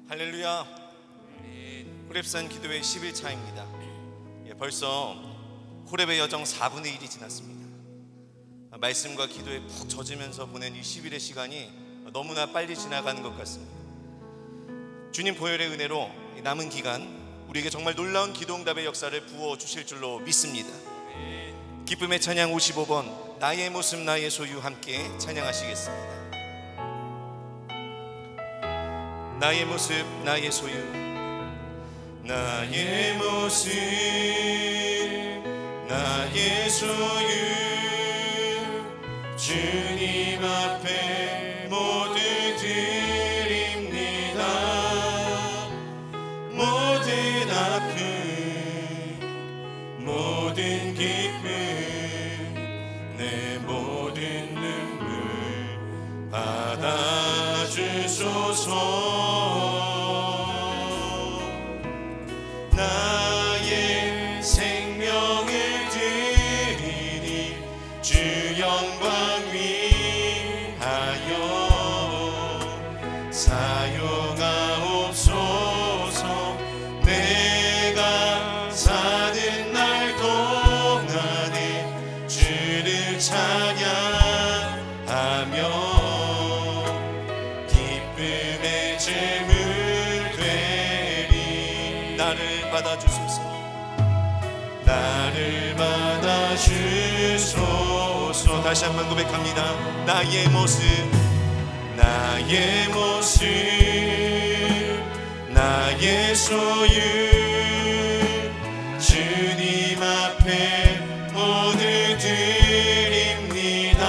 할렐루야. 호렙산 기도회 10일차입니다. 벌써 호렙의 여정 4분의 1이 지났습니다. 말씀과 기도에 푹 젖으면서 보낸 이 10일의 시간이 너무나 빨리 지나가는 것 같습니다. 주님 보혈의 은혜로 남은 기간 우리에게 정말 놀라운 기도응답의 역사를 부어주실 줄로 믿습니다. 기쁨의 찬양 55번 나의 모습 나의 소유 함께 찬양하시겠습니다. 나의 모습 나의 소유 나의 모습 나의 소유 주님 앞에 모두 드립니다. 모든 아픔 모든 기쁨 내 모든 눈물 받아주소서. 나의 생명을 드리니 주 영광 위하여 사용하옵소서. 내가 사는 날 동안에 주를 찬양하며 기쁨의 제물 되리. 나를 받아주소서. 나를 받아주소서. 다시 한번 고백합니다. 나의 모습 나의 모습 나의 소유 주님 앞에 모두 드립니다.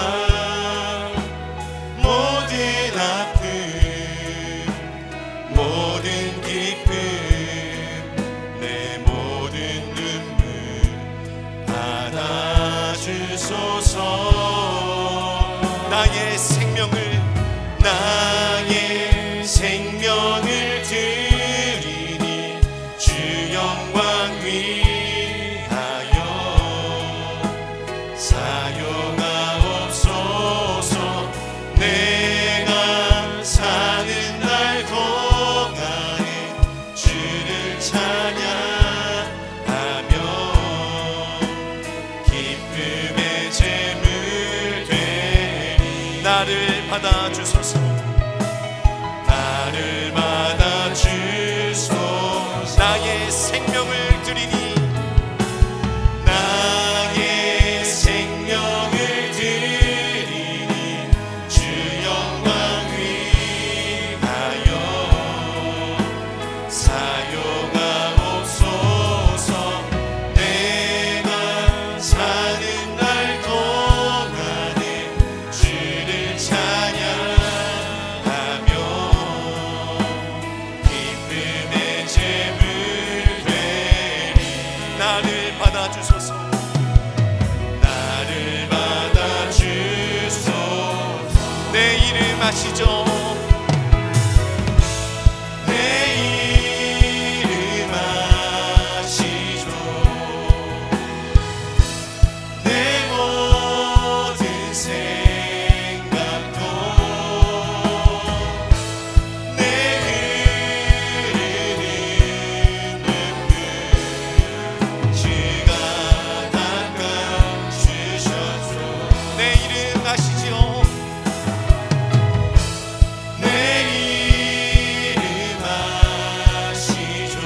모든 아픔 모든 기쁨 내 모든 눈물 받아주소서. 나의 생명을 드리니 주 영광 위하여 사용하옵소서. 내가 사는 날 동안에 주를 찬양하며 기쁨의 제물 되리. 나를 받아주소서. 나를 받아주소서. 나의 생명을 드리니 나의 생명을 드리니 주 영광 위하여 사용하옵소서. 내가 사는 날 동안에 주를 찬양하며 기쁨의 제물 되리. 나를 받아주소서. 나를 받아주소서. 내 이름 아시죠? 내 이름 아시죠? 내 모든 생각도 내 흐르는 눈물 주가 닦아주셨죠. 내 이름 아시죠? 내 이름 아시죠?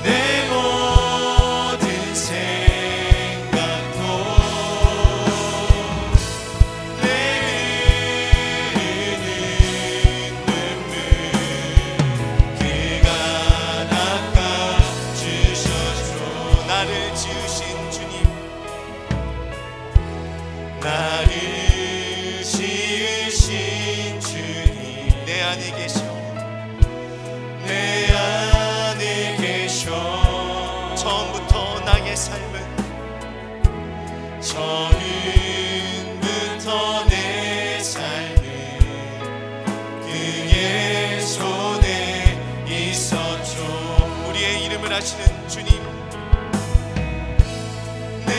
내 모든 생각도 내 흐르는 눈물 그가 닦아주셨죠. 나를 지으신 주님 나를 지으신 주님 내 안에 계셔 내 안에 계셔. 처음부터 나의 삶은 처음부터 내 삶은 그의 손에 있었죠. 우리의 이름을 아시는 주님 내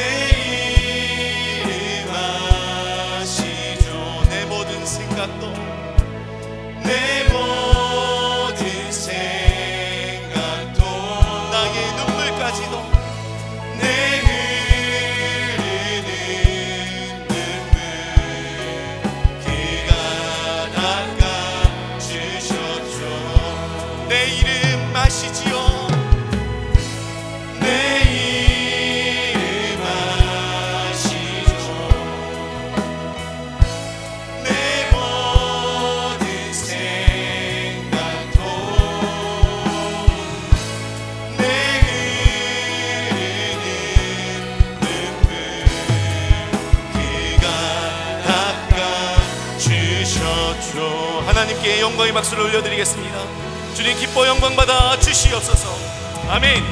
이름 아시죠? 내 모든 생각도 내 하나님께 영광의 박수를 올려드리겠습니다. 주님 기뻐 영광 받아 주시옵소서. 아멘.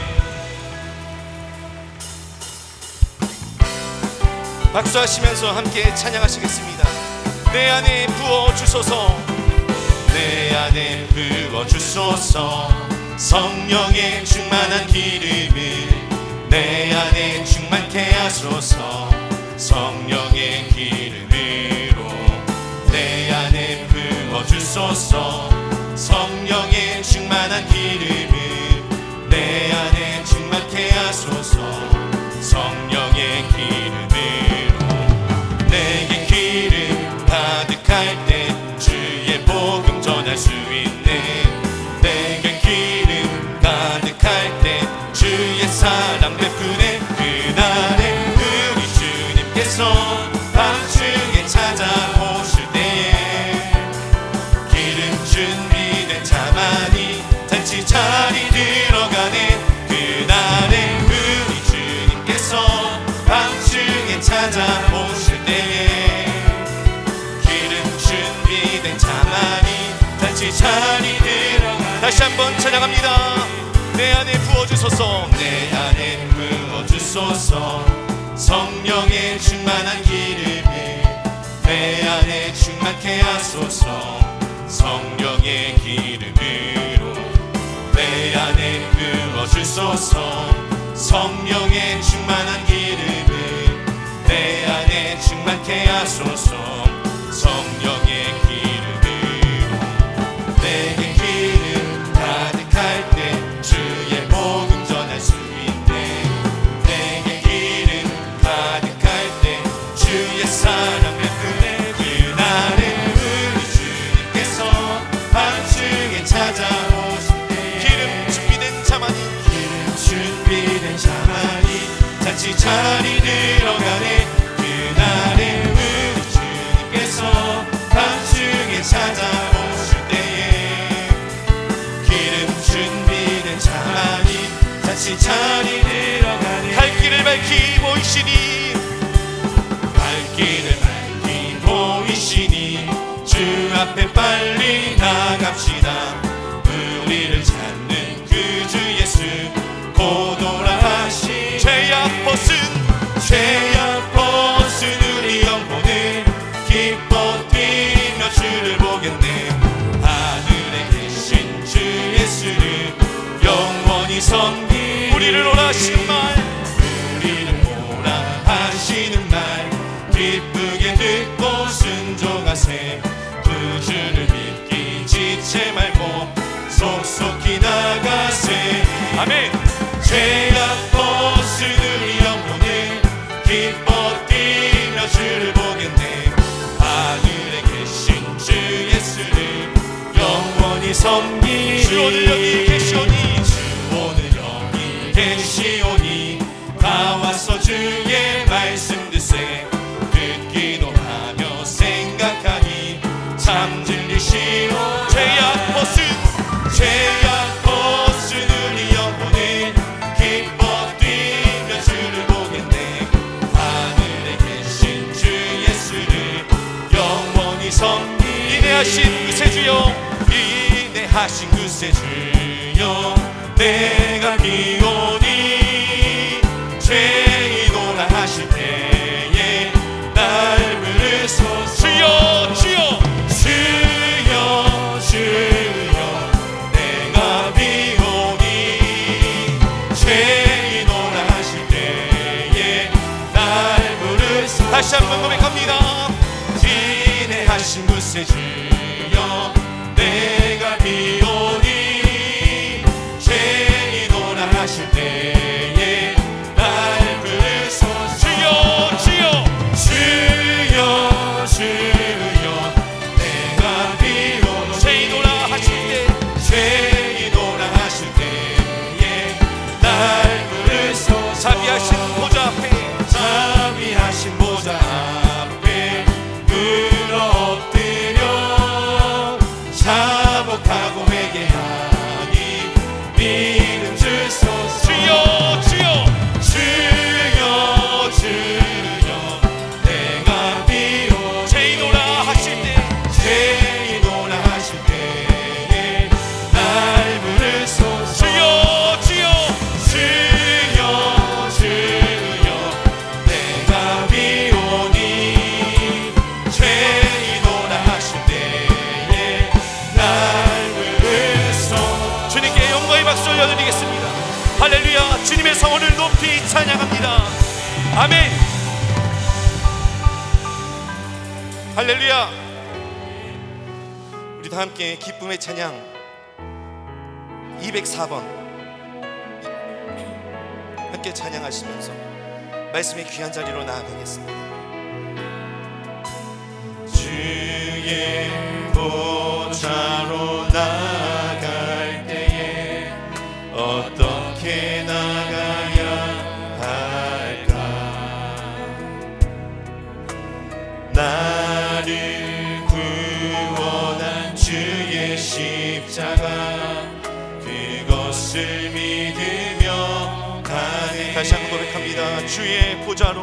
박수하시면서 함께 찬양하시겠습니다. 내 안에 부어주소서, 내 안에 부어주소서. 성령의 충만한 기름을 내 안에 충만케 하소서. 성령의 기름으로 내 안에 부어주소서. 성령의 충만한 기름을 내 안에 충만케 하소서. 성령의 기름으로 내게 기름 가득할 때 주의 복음 전할 수 있네. 내게 기름 가득할 때 주의 사랑 베푸네. 그날에 우리 주님께서 밤중에 찾아오실 때에 기름 준비된 자만이 잔치 자리 들어가네. 그날에 우리 주님께서 밤중에 찾아오실 때에 기름 준비된 자만이 잔치 자리 들어가네. 다시 한번 찬양합니다. 내 안에 부어주소서, 내 안에 부어주소서. 성령의 충만한 기름을 내 안에 충만케 하소서. 성령의 기름으로 내 안에 부어주소서. 성령의 충만한 기름을 내 안에 충만케 하소서. 성령의 기름으로 내게 기름 가득할 때 주의 복음 전할 수 있네. 내게 기름 가득할 때 주의 사랑 베푸네. 그날에 우리 주님께서 밤중에 찾아오실 때 기름 준비된 자만이 잔치 자리 들어가네. 그날에 우리 주님께서 밤중에 찾아오실 때에 기름 준비된 자만이 잔치 자리 들어가네. 갈 길을 밝히 보이시니, 갈 길을 밝히 보이시니 주 앞에 빨리 나갑시다. 우리를 찾는 그 주 예수 곧 오라 하시. 죄악 벗은 우리 영혼을 기뻐 뛰며 주를 보겠네. 하늘에 계신 주 예수를 영원히 섬기. 우리를 오라 하시는 말, 우리를 오라 하시는 말 기쁘게 듣고 순종하세. 그 주를 믿기 지체 말고 속속히 나가세. 아멘. 죄악 벗은 우리 영혼을 기뻐 뛰며 주를 보겠네. 하늘에 계신 주 예수를 영원히 섬기. 주 오늘 여기 계시오니, 주 오늘 여기 계시오니 다 와서 주의 말씀 듣세. 듣기도 하며 생각하니 참 들리시오. 죄악 벗은 우리 영혼을 기뻐 뛰며 주를 보겠네. 하늘에 계신 주 예수를 영원히 섬기. 인내하신 구세주여, 인내하신 구세주여, 내가 비오니 죄이노라 하실 때에 날 부르소서. 주여 주여 주여 주여, 내가 비오니 죄이노라 하실 때에 날 부르소서. 다시 한번 고백합니다. 인내하신 구세주여, 내가 비오니 죄이노라 하실 때에 날 부르소서. 주여 주여 주여 주여, 내가 비오니 죄이노라 하실 때, 죄이노라 하실 때에 날 부르소서. 자비하신 보좌 앞에, 자비하신 보좌 앞에 엎드려 박수 올려드리겠습니다. 할렐루야. 주님의 성원을 높이 찬양합니다. 아멘. 할렐루야. 우리 다 함께 기쁨의 찬양 204번 함께 찬양하시면서 말씀의 귀한 자리로 나아가겠습니다. 주의 보좌로 나아갈 때에 어떻게 나가야 할까? 나를 구원한 주의 십자가 그것을 믿으며 가네. 다시 한번 고백합니다. 주의 보좌로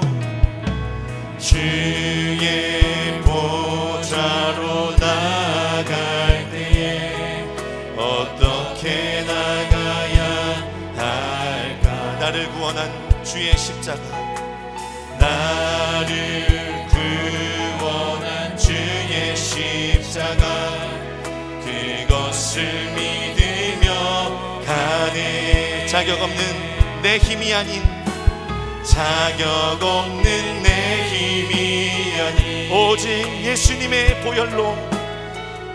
주의 보좌로 나아갈 때에 어떻게 나가야 할까? 나를 구원한 주의 십자가 나를 구원한 주의 십자가 그것을 믿으며 가네. 자격 없는 내 힘이 아닌 자격 없는 내 힘이 아닌 오직 예수님의 보혈로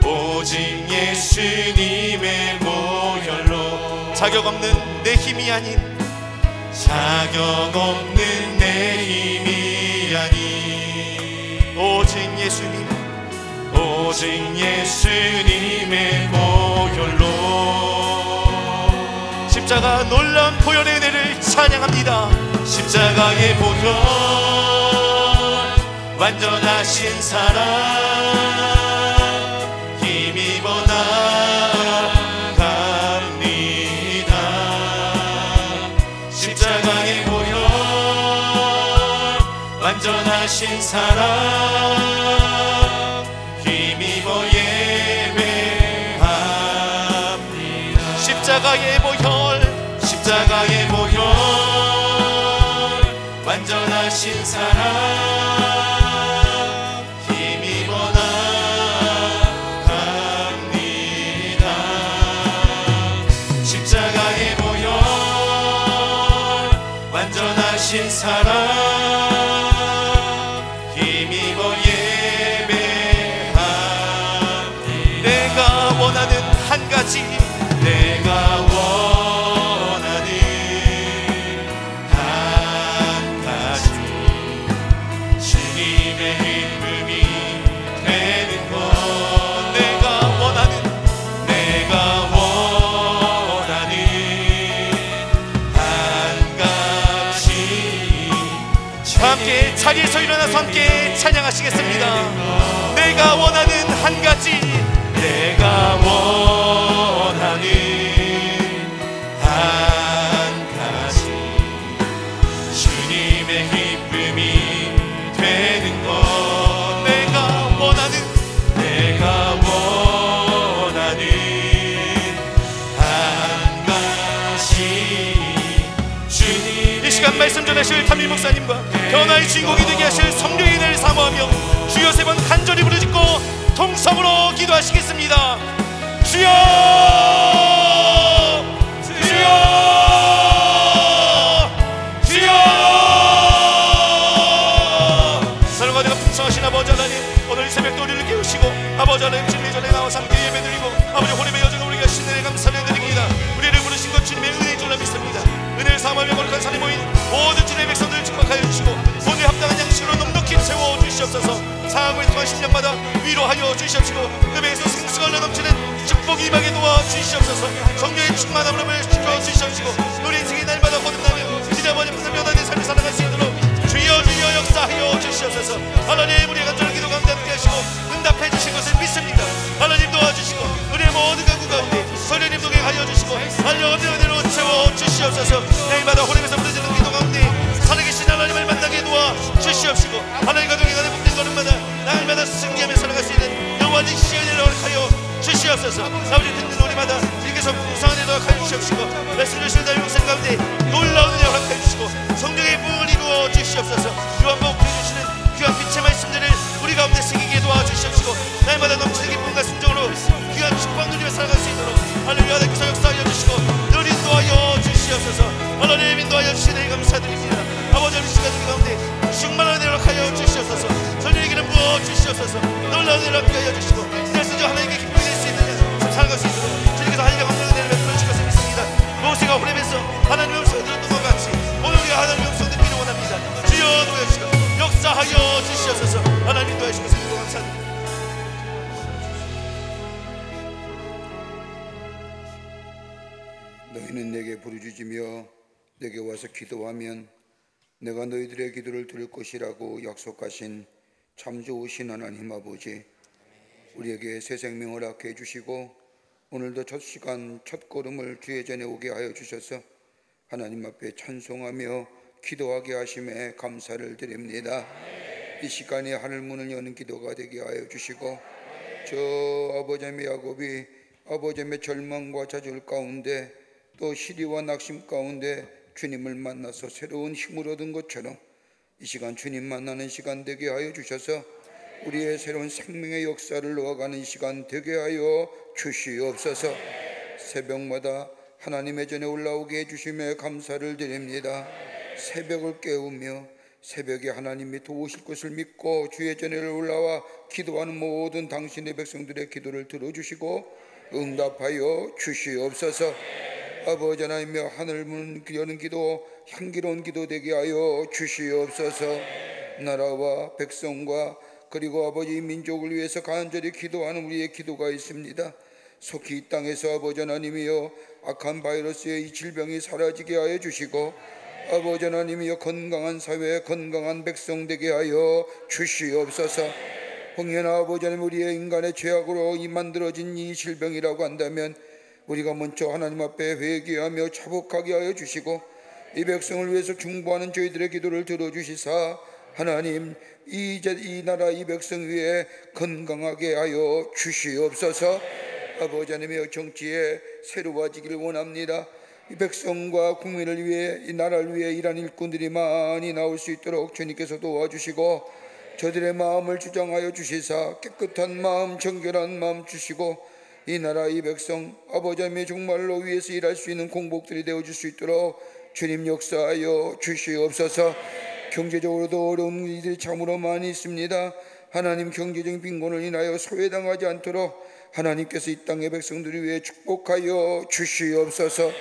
오직 예수님의 보혈로 자격 없는 내 힘이 아닌 자격 없는 내 힘이 아닌 오직 예수님 오직 예수님의 보혈로 십자가 놀라운 보혈의 은혜를 찬양합니다. 십자가의 보혈 완전하신 사랑 힘입어 나갑니다. 십자가의 보혈 완전하신 사랑 힘입어 예배합니다. 십자가의 보혈 십자가의 보혈 완전하신 사랑 힘입어 나갑니다. 십자가의 보혈 완전하신 사랑 힘입어 예배합니다. 내가 원하는 한 가지 내가 자리에서 일어나서 함께 찬양하시겠습니다. 내가 원하는 한 가지 내가 원하는 한 가지 주님의 기쁨이 되는 것 내가 원하는 한 가지 주님 이 시간 말씀 전하실 담임 목사님과 변화의 주인공이 되게 하실 성령의 은혜를 사모하며 주여 세 번 간절히 부르짖고 통성으로 기도하시겠습니다. 주여 주여 주여 사랑과 내가 풍성하신 아버지 하나님 오늘 이 새벽도 우리를 깨우시고 아버지 하나님 주님의 전에 나와서 함께 예배드리고 아버지 호림의 여정을 우리가 신뢰에 감사를 드립니다. 우리를 부르신 것 주님의 은혜인 줄로 믿습니다. 은혜를 사모하며 거룩한 산에 모인 모든 주님의 백성들을 축복하여 주시고 본에 합당한 양식으로 넉넉히 채워 주시옵소서. 상하고 있는 동안 10년마다 위로하여 주시옵시고 그 배에서 승승을 넘치는 축복이 임하게 도와 주시옵소서. 성령의 충만함으로 주여 주시옵시고 우리 인생의 날마다 거듭나며 지자버린 변화된 삶을 살아갈 수 있도록 주여 주여 역사하여 주시옵소서. 하나님 우리의 간절한 기도 가운데 함께 하시고 응답해 주신 것을 믿습니다. 하나님 도와주시고 우리의 모든 간구 가운데 성령님 동행하여 주시고 하나님 은혜로 채워 주시옵소서. 내일마다 호림에서 부르짖는 기도 가운데 살아계신 하나님을 만나게 도와 주시옵시고 하나님과 동행하는 모든 걸음마다 날마다 승리하며 살아갈 수 있는 영원한 시간을 허락하여 주시옵소서. 아버지 듣는 우리마다 일께서 풍성한 은혜를 허락하여 주시옵시고 말씀 주시는 다윗 목사님 가운데 놀라운 은혜를 허락하여 주시고 성령의 부흥을 이루어 주시옵소서. 요한복음 주시는 귀한 빛의 말씀들을 우리 가운데 새기게 도와주시옵시고 날마다 넘치는 기쁨과 순종으로 귀한 축복 누리며 살아갈 수 있도록 할렐루야 하나님께서 역사하여 주시고 늘 은혜를 얻게 하여 주시고 이날 쓰죠 하나님께 기쁨이 될 수 있는 삶 살아갈 수 있도록 주님께서 하나님의 강력한 은혜를 베풀어 주실 것을 믿습니다. 모세가 호렙에서 하나님의 음성을 들었던 것 같이 오늘 우리가 하나님의 음성을 듣기를 원합니다. 주여 도와주시고 역사하여 주시옵소서. 하나님 도와주실 것을 믿고 감사합니다. 너희는 내게 부르짖으며 내게 와서 기도하면 내가 너희들의 기도를 들을 것이라고 약속하신 참 좋으신 하나님 아버지, 우리에게 새 생명을 얻게 해주시고 오늘도 첫 시간 첫 걸음을 주의 전에 오게 하여 주셔서 하나님 앞에 찬송하며 기도하게 하심에 감사를 드립니다. 이 시간에 하늘문을 여는 기도가 되게 하여 주시고 저 아버지의 야곱이 아버지의 절망과 좌절 가운데 또 시리와 낙심 가운데 주님을 만나서 새로운 힘을 얻은 것처럼 이 시간 주님 만나는 시간 되게 하여 주셔서 우리의 새로운 생명의 역사를 놓아가는 시간 되게 하여 주시옵소서. 새벽마다 하나님의 전에 올라오게 해주심에 감사를 드립니다. 새벽을 깨우며 새벽에 하나님이 도우실 것을 믿고 주의 전에 올라와 기도하는 모든 당신의 백성들의 기도를 들어주시고 응답하여 주시옵소서. 아버지 하나님여, 하늘문 여는 기도, 향기로운 기도 되게 하여 주시옵소서. 나라와 백성과 그리고 아버지 민족을 위해서 간절히 기도하는 우리의 기도가 있습니다. 속히 이 땅에서 아버지 하나님이여 악한 바이러스의 이 질병이 사라지게 하여 주시고 아버지 하나님이여 건강한 사회, 건강한 백성 되게 하여 주시옵소서. 홍연아 아버지 하나님, 우리의 인간의 죄악으로 만들어진 이 질병이라고 한다면 우리가 먼저 하나님 앞에 회개하며 자복하게 하여 주시고 이 백성을 위해서 중보하는 저희들의 기도를 들어주시사 하나님 이 나라 이 백성 위에 건강하게 하여 주시옵소서. 아버지 하나님의 정치에 새로워지기를 원합니다. 이 백성과 국민을 위해 이 나라를 위해 일하는 일꾼들이 많이 나올 수 있도록 주님께서 도와주시고 저들의 마음을 주장하여 주시사 깨끗한 마음, 정결한 마음 주시고 이 나라 이 백성 아버지 하나님의 정말로 위해서 일할 수 있는 공복들이 되어줄 수 있도록 주님 역사하여 주시옵소서. 경제적으로도 어려운 일들이 참으로 많이 있습니다. 하나님 경제적인 빈곤을 인하여 소외당하지 않도록 하나님께서 이 땅의 백성들을 위해 축복하여 주시옵소서.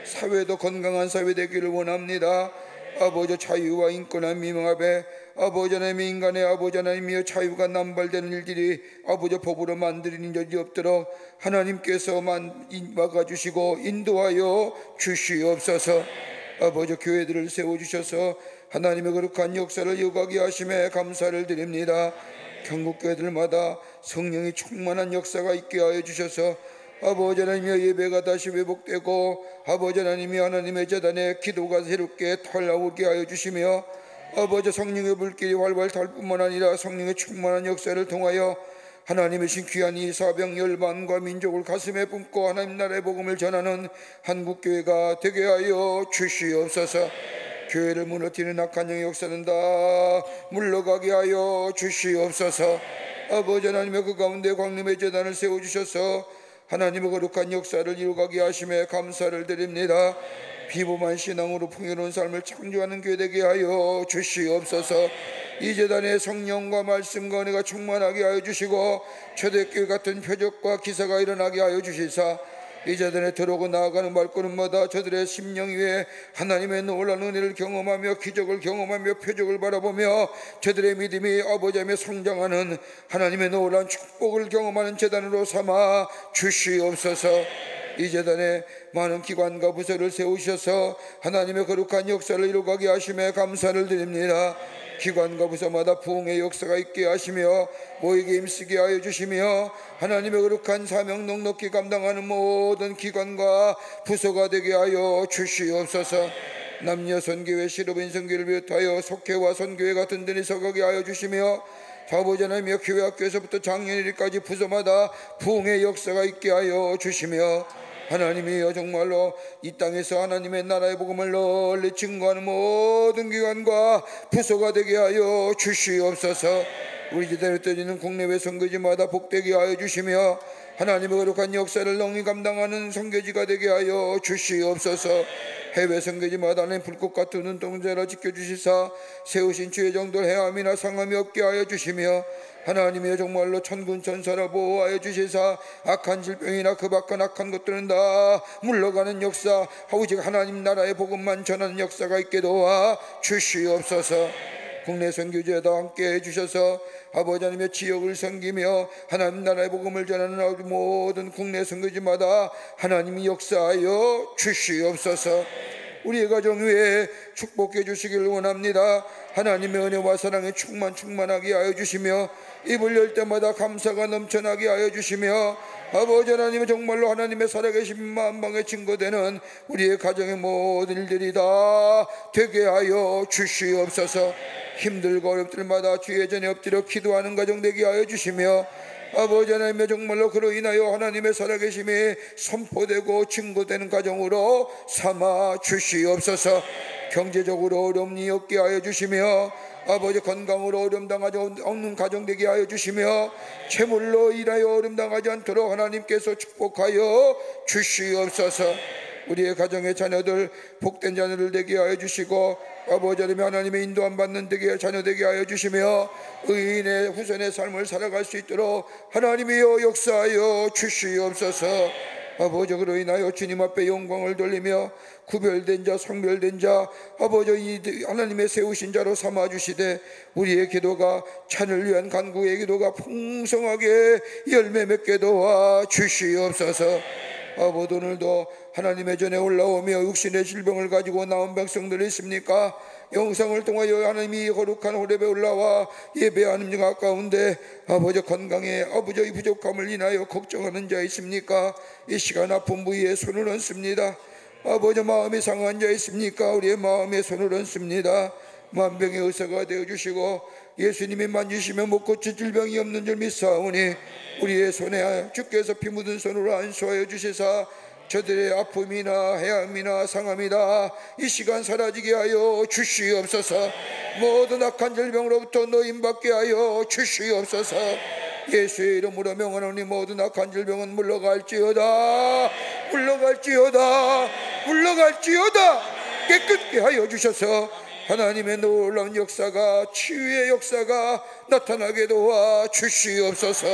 사회도 건강한 사회 되기를 원합니다. 아버지 자유와 인권한 미명합에 아버지 하나님의 인간의 아버지 하나님이여 자유가 남발되는 일들이 아버지 법으로 만드는 일이 없도록 하나님께서 막아주시고 인도하여 주시옵소서. 아버지 교회들을 세워주셔서 하나님의 거룩한 역사를 이어가게 하심에 감사를 드립니다. 경국교회들마다 성령이 충만한 역사가 있게 하여 주셔서 아버지 하나님의 예배가 다시 회복되고 아버지 하나님이 하나님의 재단에 기도가 새롭게 털나오게 하여 주시며 아버지 성령의 불길이 활활 탈 뿐만 아니라 성령의 충만한 역사를 통하여 하나님의 신 귀한 이 사병 열반과 민족을 가슴에 품고 하나님 나라의 복음을 전하는 한국교회가 되게 하여 주시옵소서. 교회를 무너뜨리는 악한 영의 역사는 다 물러가게 하여 주시옵소서. 아버지 하나님의 그 가운데 광림의 재단을 세워주셔서 하나님의 거룩한 역사를 이루가게 하심에 감사를 드립니다. 비범한 신앙으로 풍요로운 삶을 창조하는 교회 되게 하여 주시옵소서. 이 재단에 성령과 말씀과 은혜가 충만하게 하여 주시고 초대교회 같은 표적과 기사가 일어나게 하여 주시사 이 재단에 들어오고 나아가는 발걸음마다 저들의 심령 위에 하나님의 놀라운 은혜를 경험하며 기적을 경험하며 표적을 바라보며 저들의 믿음이 아버지 하며 성장하는 하나님의 놀라운 축복을 경험하는 재단으로 삼아 주시옵소서. 이 재단에 많은 기관과 부서를 세우셔서 하나님의 거룩한 역사를 이루가게 하심에 감사를 드립니다. 기관과 부서마다 부흥의 역사가 있게 하시며 모이게 힘쓰게 하여 주시며 하나님의 거룩한 사명 넉넉히 감당하는 모든 기관과 부서가 되게 하여 주시옵소서. 남녀 선교회, 실업인 선교를 비롯하여 속회와 선교회가 든든히 서가게 하여 주시며 아버지 하나님의 교회 학교에서부터 작년일까지 부서마다 부흥의 역사가 있게 하여 주시며 하나님이여 정말로 이 땅에서 하나님의 나라의 복음을 널리 증거하는 모든 기관과 부서가 되게 하여 주시옵소서. 우리 제대로 떠지는 국내외 선교지마다 복되게 하여 주시며 하나님의 거룩한 역사를 넉히 감당하는 선교지가 되게 하여 주시옵소서. 해외 선교지마다 하나님 불꽃 같은 눈동자로 지켜주시사 세우신 주의 정도를 해함이나 상함이 없게 하여 주시며 하나님의 정말로 천군 천사라 보호하여 주시사 악한 질병이나 그 밖한 악한 것들은 다 물러가는 역사, 오직 하나님 나라의 복음만 전하는 역사가 있게 도와 주시옵소서. 국내 선교제도 함께 해주셔서 아버지 하나님의 지역을 섬기며 하나님 나라의 복음을 전하는 모든 국내 선교지마다 하나님이 역사하여 주시옵소서. 우리의 가정 위에 축복해 주시길 원합니다. 하나님의 은혜와 사랑에 충만하게 하여 주시며 입을 열 때마다 감사가 넘쳐나게 하여 주시며 아버지 하나님의 정말로 하나님의 살아계신 만방에 증거되는 우리의 가정의 모든 일들이 다 되게 하여 주시옵소서. 힘들고 어렵들마다 주의 전에 엎드려 기도하는 가정 되게 하여 주시며 아버지 하나님의 정말로 그로 인하여 하나님의 살아계심이 선포되고 증거되는 가정으로 삼아 주시옵소서. 경제적으로 어려움이 없게 하여 주시며 아버지 건강으로 어려움 당하지 않는 가정 되게 하여 주시며 채물로 인하여 어려움 당하지 않도록 하나님께서 축복하여 주시옵소서. 우리의 가정의 자녀들 복된 자녀들 되게 하여 주시고 아버지 하나님의 인도함 받는 자녀 되게 하여 주시며 의인의 후손의 삶을 살아갈 수 있도록 하나님이여 역사하여 주시옵소서. 아버지 그로 인하여 주님 앞에 영광을 돌리며 구별된 자 성별된 자 아버지 하나님의 세우신 자로 삼아주시되 우리의 기도가 찬을 위한 간구의 기도가 풍성하게 열매 맺게 도와 주시옵소서. 아버지 오늘도 하나님의 전에 올라오며 육신의 질병을 가지고 나온 백성들이 있습니까? 영상을 통하여 하나님이 거룩한 호렙에 올라와 예배하는 자 가운데 아버지 건강에 아버지의 부족함을 인하여 걱정하는 자 있습니까? 이 시간 아픈 부위에 손을 얹습니다. 아버지 마음이 상한 자 있습니까? 우리의 마음에 손을 얹습니다. 만병의 의사가 되어주시고 예수님이 만지시면 못 고칠 질병이 없는 줄 믿사오니 우리의 손에 주께서 피 묻은 손으로 안수하여 주시사 저들의 아픔이나 해함이나 상함이다 이 시간 사라지게 하여 주시옵소서. 모든 악한 질병으로부터 노임받게 하여 주시옵소서. 예수의 이름으로 명하노니 모든 악한 질병은 물러갈지어다 물러갈지어다 물러갈지어다 깨끗게 하여 주셔서 하나님의 놀라운 역사가 치유의 역사가 나타나게 도와 주시옵소서.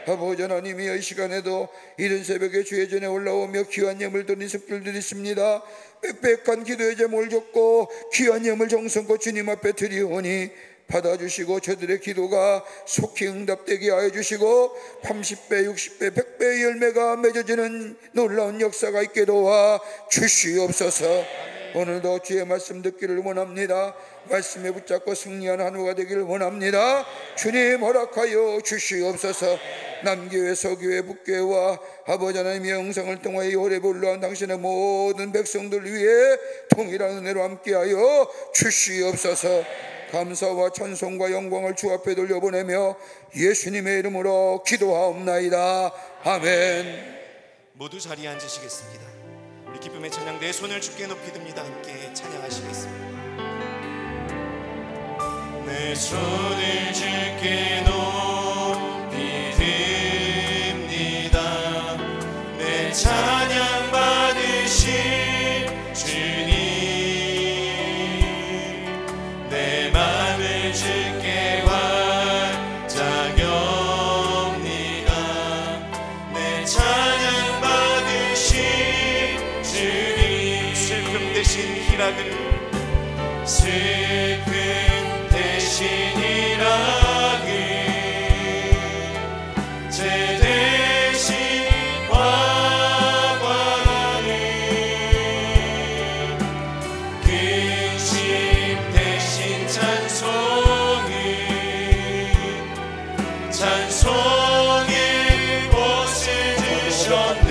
아버지 하나님이 이 시간에도 이른 새벽에 주의 전에 올라오며 귀한 예물 드린 성들들이 있습니다. 빽빽한 기도의 제목을 줬고 귀한 예물 정성껏 주님 앞에 드리오니 받아주시고 저들의 기도가 속히 응답되게 하여 주시고 30배 60배 100배의 열매가 맺어지는 놀라운 역사가 있게 도와 주시옵소서. 오늘도 주의 말씀 듣기를 원합니다. 말씀에 붙잡고 승리하는 하루가 되기를 원합니다. 주님 허락하여 주시옵소서. 남교회 서교회 북교회와 아버지 하나님의 영상을 통하여 호렙에 올라온 당신의 모든 백성들 위해 통일한 은혜로 함께하여 주시옵소서. 감사와 찬송과 영광을 주 앞에 돌려보내며 예수님의 이름으로 기도하옵나이다. 아멘. 모두 자리에 앉으시겠습니다. 우리 기쁨의 찬양 내 손을 주께 높이 듭니다. 함께 찬양하시겠습니다. 내 손을 주께 높이 듭니다. 내 찬양 받으실 주님 내 맘을 주께 활짝엽니다. 내 찬양 받으실 주님 슬픔 대신 희락을 슬픔 대신 희락을 제 대신 화관을 근심 대신 찬송을 옷을 주셨네.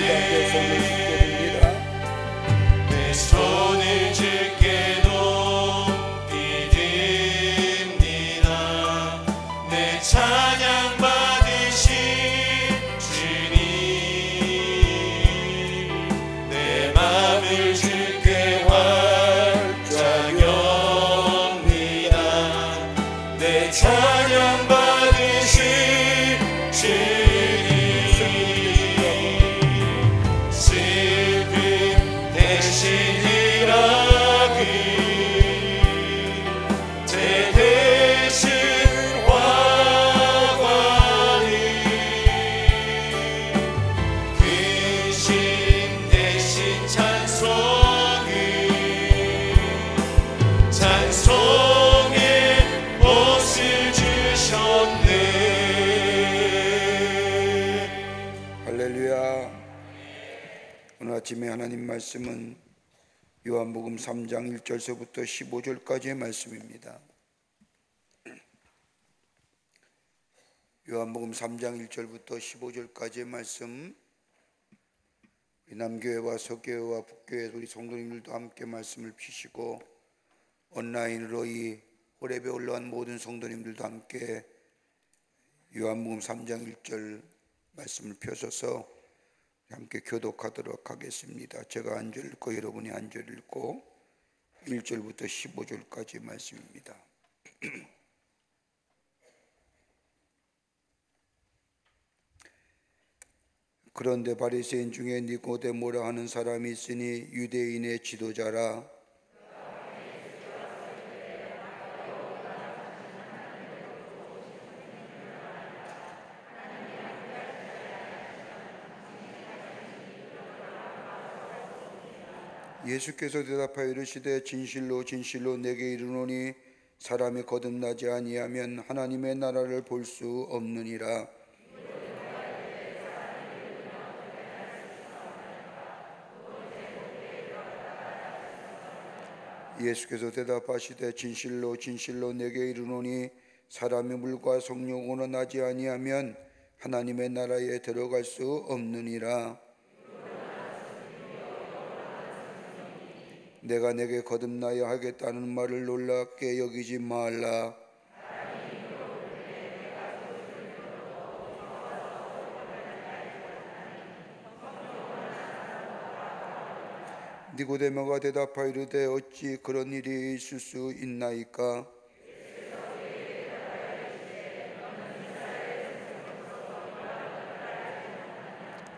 내 손을 주께 높이 믿습니다. 오늘 아침에 하나님 말씀은 요한복음 3장 1절서부터 15절까지의 말씀입니다. 요한복음 3장 1절부터 15절까지의 말씀, 우리 남교회와 서교회와 북교회 우리 성도님들도 함께 말씀을 피시고 온라인으로 이 호렙에 올라간 모든 성도님들도 함께 요한복음 3장 1절 말씀을 펴셔서 함께 교독하도록 하겠습니다. 제가 한 절 읽고 여러분이 한 절 읽고 1절부터 15절까지 말씀입니다. 그런데 바리새인 중에 니고데모라 하는 사람이 있으니 유대인의 지도자라. 예수께서 대답하여 이르시되 진실로 진실로 내게 이르노니 사람이 거듭나지 아니하면 하나님의 나라를 볼 수 없느니라. 예수께서 대답하시되 진실로 진실로 내게 이르노니 사람이 물과 성령으로 나지 아니하면 하나님의 나라에 들어갈 수 없느니라. 내가 내게 거듭나야 하겠다는 말을 놀랍게 여기지 말라. 니고데모가 대답하여 이르되 어찌 그런 일이 있을 수 있나이까?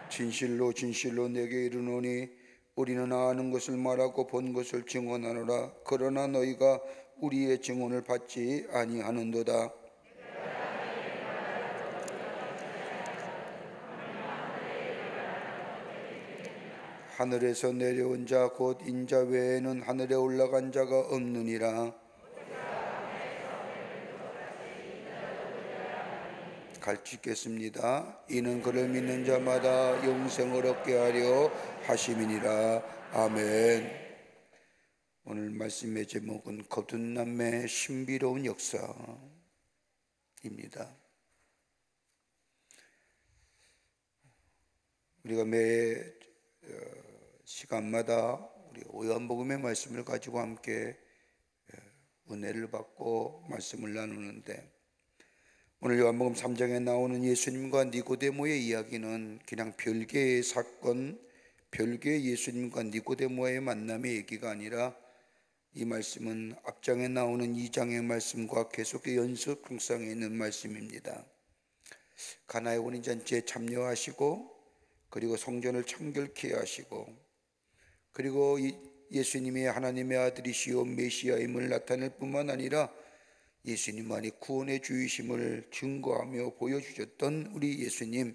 진실로 진실로 내게 이르노니 우리는 아는 것을 말하고 본 것을 증언하노라. 그러나 너희가 우리의 증언을 받지 아니하는도다. 하늘에서 내려온 자 곧 인자 외에는 하늘에 올라간 자가 없느니라. 갈치겠습니다. 이는 그를 믿는 자마다 영생을 얻게 하려 하심이니라. 아멘. 오늘 말씀의 제목은 거듭남의 신비로운 역사입니다. 우리가 매 시간마다 우리 요한복음의 말씀을 가지고 함께 은혜를 받고 말씀을 나누는데, 오늘 요한복음 3장에 나오는 예수님과 니고데모의 이야기는 그냥 별개의 사건, 별개의 예수님과 니고데모의 만남의 얘기가 아니라 이 말씀은 앞장에 나오는 2장의 말씀과 계속의 연속성상에 있는 말씀입니다. 가나의 혼인잔치에 참여하시고, 그리고 성전을 청결케 하시고, 그리고 예수님이 하나님의 아들이시오 메시아임을 나타낼 뿐만 아니라 예수님만이 구원의 주이심을 증거하며 보여주셨던 우리 예수님,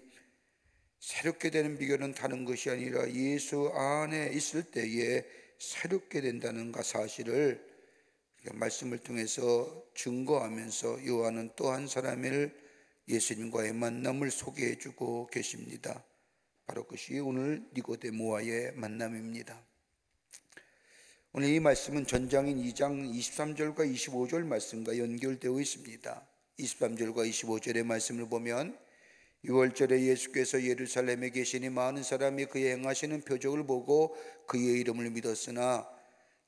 새롭게 되는 비결은 다른 것이 아니라 예수 안에 있을 때에 새롭게 된다는 사실을 말씀을 통해서 증거하면서 요한은 또 한 사람을 예수님과의 만남을 소개해주고 계십니다. 바로 그것이 오늘 니고데모와의 만남입니다. 오늘 이 말씀은 전장인 2장 23절과 25절 말씀과 연결되어 있습니다. 23절과 25절의 말씀을 보면 6월절에 예수께서 예루살렘에 계시니 많은 사람이 그의 행하시는 표적을 보고 그의 이름을 믿었으나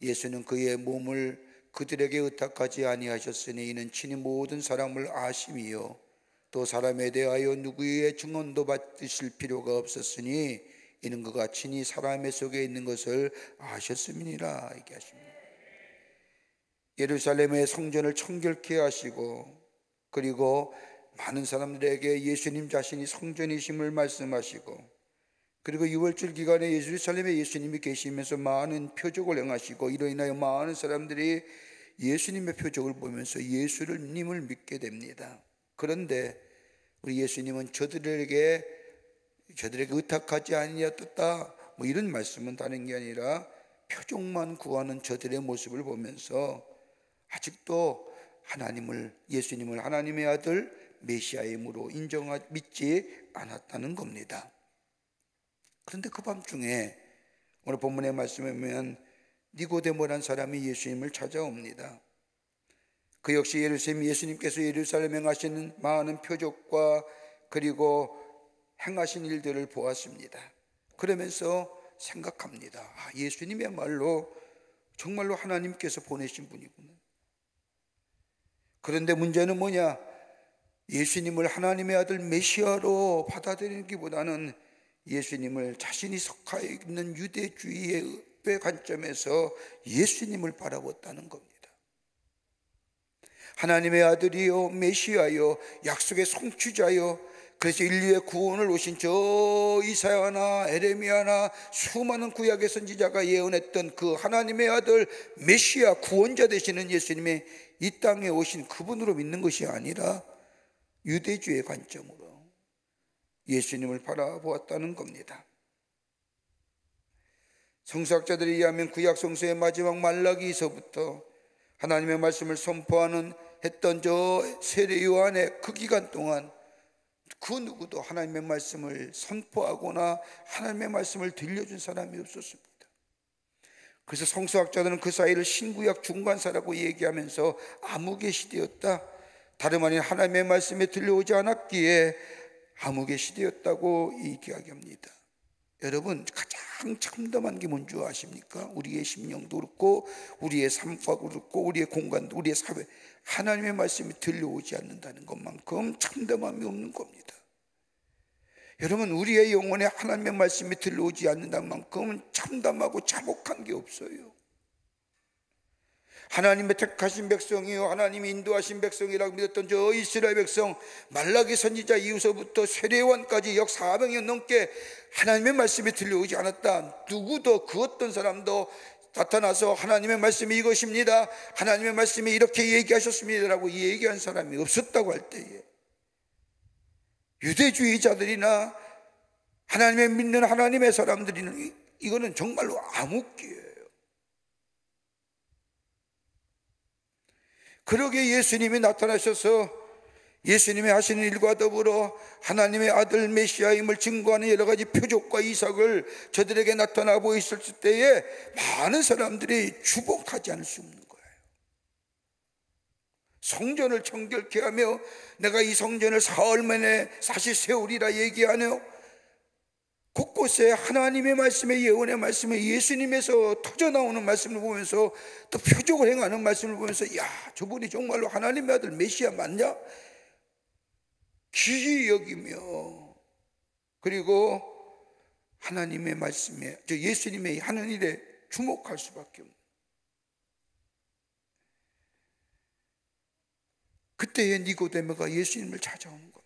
예수는 그의 몸을 그들에게 의탁하지 아니하셨으니 이는 친히 모든 사람을 아심이요 또 사람에 대하여 누구의 증언도 받으실 필요가 없었으니 이는 그가 친히 사람의 속에 있는 것을 아셨음이니라 얘기하십니다. 예루살렘의 성전을 청결케 하시고, 그리고 많은 사람들에게 예수님 자신이 성전이심을 말씀하시고, 그리고 6월절 기간에 예루살렘에 예수님이 계시면서 많은 표적을 행하시고, 이로 인하여 많은 사람들이 예수님의 표적을 보면서 예수님을 믿게 됩니다. 그런데 우리 예수님은 저들에게 의탁하지 아니하였다, 이런 말씀은 다른 게 아니라 표적만 구하는 저들의 모습을 보면서 아직도 예수님을 하나님의 아들 메시아임으로 믿지 않았다는 겁니다. 그런데 그 밤중에 오늘 본문의 말씀에 보면 니고데모라는 사람이 예수님을 찾아옵니다. 그 역시 예수님께서 예루살렘에 행하시는 많은 표적과 그리고 행하신 일들을 보았습니다. 그러면서 생각합니다. 예수님이야말로 정말로 하나님께서 보내신 분이구나. 그런데 문제는 뭐냐? 예수님을 하나님의 아들 메시아로 받아들이기보다는 예수님을 자신이 속하 있는 유대주의의 관점에서 예수님을 바라봤다는 겁니다. 하나님의 아들이요 메시아요 약속의 성취자요, 그래서 인류의 구원을 오신 저 이사야나 에레미야나 수많은 구약의 선지자가 예언했던 그 하나님의 아들 메시아 구원자 되시는 예수님의 이 땅에 오신 그분으로 믿는 것이 아니라 유대주의 관점으로 예수님을 바라보았다는 겁니다. 성서학자들에 의하면 구약 성서의 마지막 말라기서부터 하나님의 말씀을 선포하는 했던 저 세례 요한의 그 기간 동안 그 누구도 하나님의 말씀을 선포하거나 하나님의 말씀을 들려준 사람이 없었습니다. 그래서 성서학자들은 그 사이를 신구약 중간사라고 얘기하면서 암흑의 시대였다, 다름 아닌 하나님의 말씀에 들려오지 않았기에 암흑의 시대였다고 얘기합니다. 여러분, 가장 참담한 게 뭔지 아십니까? 우리의 심령도 그렇고 우리의 삶과 그렇고 우리의 공간도 우리의 사회, 하나님의 말씀이 들려오지 않는다는 것만큼 참담함이 없는 겁니다. 여러분, 우리의 영혼에 하나님의 말씀이 들려오지 않는다는 만큼 참담하고 참혹한 게 없어요. 하나님의 택하신 백성이요 하나님이 인도하신 백성이라고 믿었던 저 이스라엘 백성, 말라기 선지자 이후서부터 세례요한까지 약 400년 넘게 하나님의 말씀이 들려오지 않았다. 누구도 그 어떤 사람도 나타나서 하나님의 말씀이 이것입니다, 하나님의 말씀이 이렇게 얘기하셨습니다 라고 얘기한 사람이 없었다고 할 때에 유대주의자들이나 하나님의 믿는 하나님의 사람들이는 이거는 정말로 암흑기예요. 그러기에 예수님이 나타나셔서 예수님이 하시는 일과 더불어 하나님의 아들 메시아임을 증거하는 여러 가지 표적과 이삭을 저들에게 나타나 보였을 때에 많은 사람들이 주목하지 않을 수 없는 거예요. 성전을 정결케 하며 내가 이 성전을 사흘 만에 다시 세우리라 얘기하며 곳곳에 하나님의 말씀에, 예언의 말씀에, 예수님에서 터져나오는 말씀을 보면서 또 표적을 행하는 말씀을 보면서 야, 저분이 정말로 하나님의 아들 메시아 맞냐? 기이 여기며, 그리고 하나님의 말씀에, 저 예수님의 하는 일에 주목할 수밖에 없는, 그때에 니고데모가 예수님을 찾아오는 겁니다.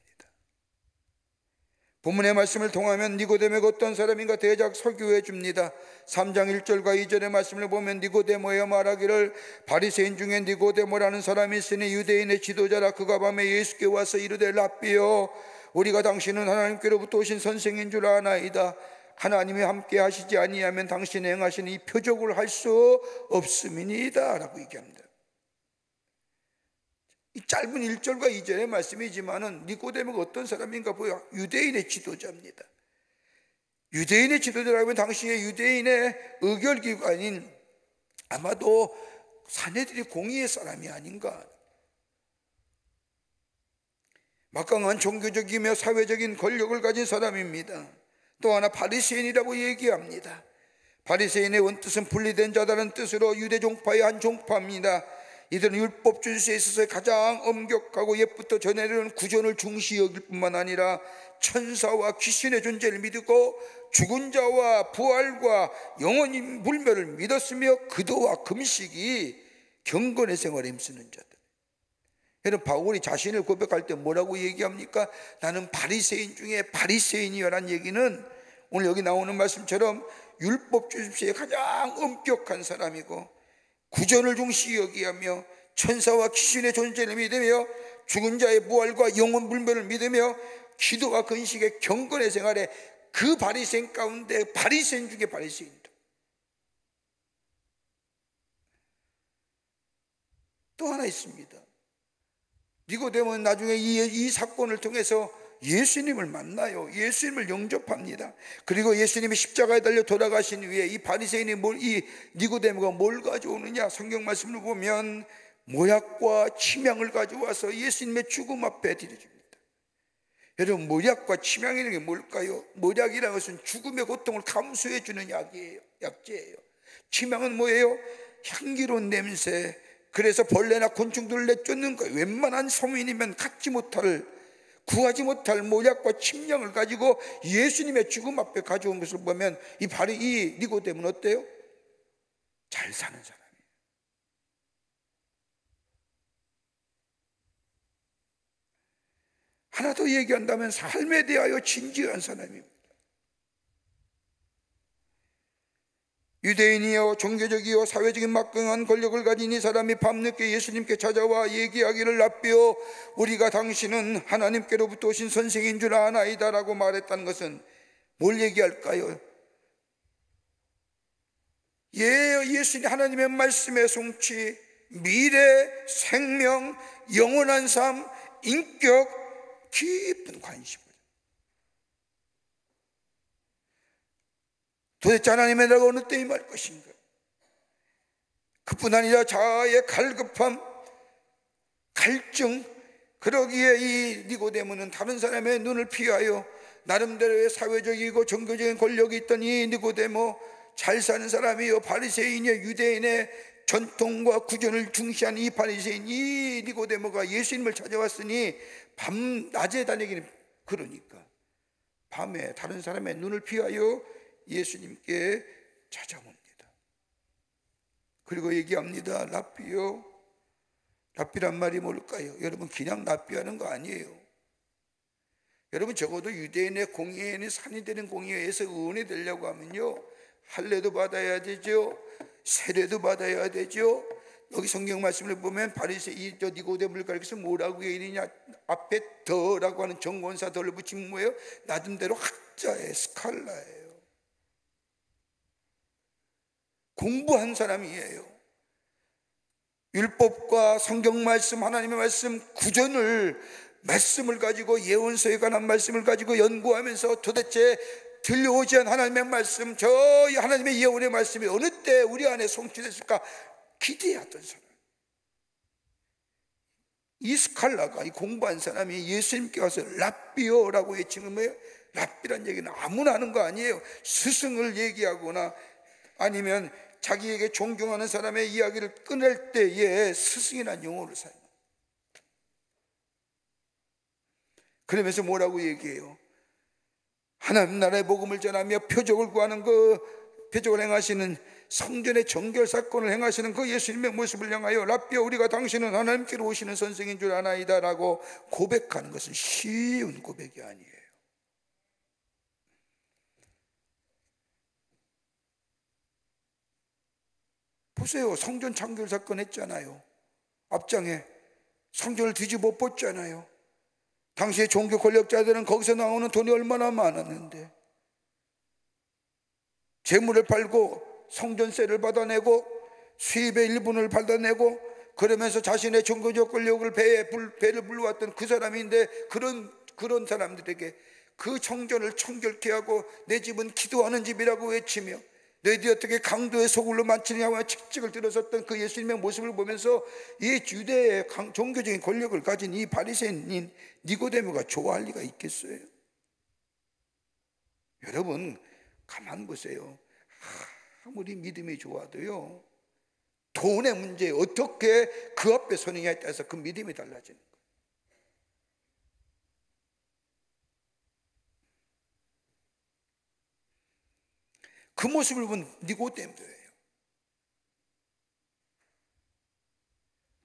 본문의 말씀을 통하면 니고데모가 어떤 사람인가 대략 설교해 줍니다. 3장 1절과 2절의 말씀을 보면 니고데모여 말하기를 바리새인 중에 니고데모라는 사람이 있으니 유대인의 지도자라. 그가 밤에 예수께 와서 이르되 랍비여 우리가 당신은 하나님께로부터 오신 선생인 줄 아나이다. 하나님이 함께 하시지 아니하면 당신이 행하시는 이 표적을 할 수 없음이니이다 라고 얘기합니다. 이 짧은 1절과 2절의 말씀이지만은 니고데모가 어떤 사람인가 보여. 유대인의 지도자입니다. 유대인의 지도자라면 당시에 유대인의 의결기관인 아마도 사내들이 공의의 사람이 아닌가. 막강한 종교적이며 사회적인 권력을 가진 사람입니다. 또 하나 바리새인이라고 얘기합니다. 바리새인의 원뜻은 분리된 자다는 뜻으로 유대 종파의 한 종파입니다. 이들은 율법 준수에 있어서 가장 엄격하고 옛부터 전해오는 구전을 중시 여길 뿐만 아니라 천사와 귀신의 존재를 믿고 죽은 자와 부활과 영원인 불멸을 믿었으며 기도와 금식이 경건의 생활에 힘쓰는 자들. 여러분, 바울이 자신을 고백할 때 뭐라고 얘기합니까? 나는 바리새인 중에 바리새인이여라는 얘기는 오늘 여기 나오는 말씀처럼 율법 준수에 가장 엄격한 사람이고 구전을 중시 여기하며 천사와 귀신의 존재를 믿으며 죽은 자의 부활과 영원 불멸을 믿으며 기도와 근식의 경건의 생활에, 그 바리새인 가운데 바리새인 중에 바리새인이다. 또 하나 있습니다. 니고데모는 나중에 이 사건을 통해서 예수님을 만나요. 예수님을 영접합니다. 그리고 예수님이 십자가에 달려 돌아가신 후에 이 바리새인이 이 니고데모가 뭘 가져오느냐? 성경 말씀을 보면 모약과 침향을 가져와서 예수님의 죽음 앞에 드려줍니다. 여러분, 모약과 침향이라는 게 뭘까요? 모약이라는 것은 죽음의 고통을 감수해 주는 약이에요. 약재예요. 침향은 뭐예요? 향기로운 냄새. 그래서 벌레나 곤충들을 내쫓는 거예요. 웬만한 소민이면 구하지 못할 모약과 침향을 가지고 예수님의 죽음 앞에 가져온 것을 보면 이 니고데모는 어때요? 잘 사는 사람이에요. 하나 더 얘기한다면 삶에 대하여 진지한 사람입니다. 유대인이요 종교적이요 사회적인 막강한 권력을 가진 이 사람이 밤늦게 예수님께 찾아와 얘기하기를, 랍비여, 우리가 당신은 하나님께로부터 오신 선생인 줄 아나이다 라고 말했다는 것은 뭘 얘기할까요? 예수님 하나님의 말씀의 성취, 미래, 생명, 영원한 삶, 인격, 깊은 관심을. 도대체 하나님의 나라가 어느 때 임할 것인가? 그뿐 아니라 자아의 갈급함, 갈증. 그러기에 이 니고데모는 다른 사람의 눈을 피하여 나름대로의 사회적이고 종교적인 권력이 있던 이 니고데모, 잘 사는 사람이요, 바리새인의 유대인의 전통과 구전을 중시한 이 바리새인, 이 니고데모가 예수님을 찾아왔으니 낮에 다니기는, 그러니까 밤에 다른 사람의 눈을 피하여 예수님께 찾아옵니다. 그리고 얘기합니다. 랍비요. 랍비란 말이 뭘까요? 여러분, 그냥 랍비하는 거 아니에요. 여러분, 적어도 유대인의 공예에는 산이 되는 공예에서 의원이 되려고 하면요, 할례도 받아야 되죠, 세례도 받아야 되죠. 여기 성경 말씀을 보면 바리새인 니고데모를 가리켜서 뭐라고 얘기하느냐? 앞에 더라고 하는 정권사 더를 붙이면 뭐예요? 나름대로 학자의 스칼라예요. 공부한 사람이에요. 율법과 성경 말씀, 하나님의 말씀, 구전을, 말씀을 가지고, 예언서에 관한 말씀을 가지고 연구하면서 도대체 들려오지 않은 하나님의 말씀, 저 하나님의 예언의 말씀이 어느 때 우리 안에 성취됐을까 기대하던 사람. 이 스칼라가, 이 공부한 사람이 예수님께 와서 랍비요라고 외치는 거예요. 랍비란 얘기는 아무나 하는 거 아니에요. 스승을 얘기하거나 아니면 자기에게 존경하는 사람의 이야기를 꺼낼 때에 스승이라는 용어를 사용해요. 그러면서 뭐라고 얘기해요? 하나님 나라의 복음을 전하며 표적을 구하는 표적을 행하시는, 성전의 정결 사건을 행하시는 그 예수님의 모습을 향하여 랍비여, 우리가 당신은 하나님께로 오시는 선생인 줄 아나이다 라고 고백하는 것은 쉬운 고백이 아니에요. 보세요. 성전 창결 사건 했잖아요. 앞장에 성전을 뒤집어 엎었잖아요. 당시에 종교 권력자들은 거기서 나오는 돈이 얼마나 많았는데, 재물을 팔고 성전세를 받아내고 수입의 일부를 받아내고 그러면서 자신의 종교적 권력을 배를 불러왔던 그 사람인데, 그런 사람들에게 그 성전을 청결케 하고 내 집은 기도하는 집이라고 외치며 너희들이 어떻게 강도의 소굴로 만치느냐고 하며 책찍을 들었었던 그 예수님의 모습을 보면서 이 유대의 종교적인 권력을 가진 이 바리새인인 니고데모가 좋아할 리가 있겠어요? 여러분, 가만 보세요. 아무리 믿음이 좋아도요, 돈의 문제에 어떻게 그 앞에 서느냐에 따라서 그 믿음이 달라지는 거예요. 그 모습을 본 니고데모예요.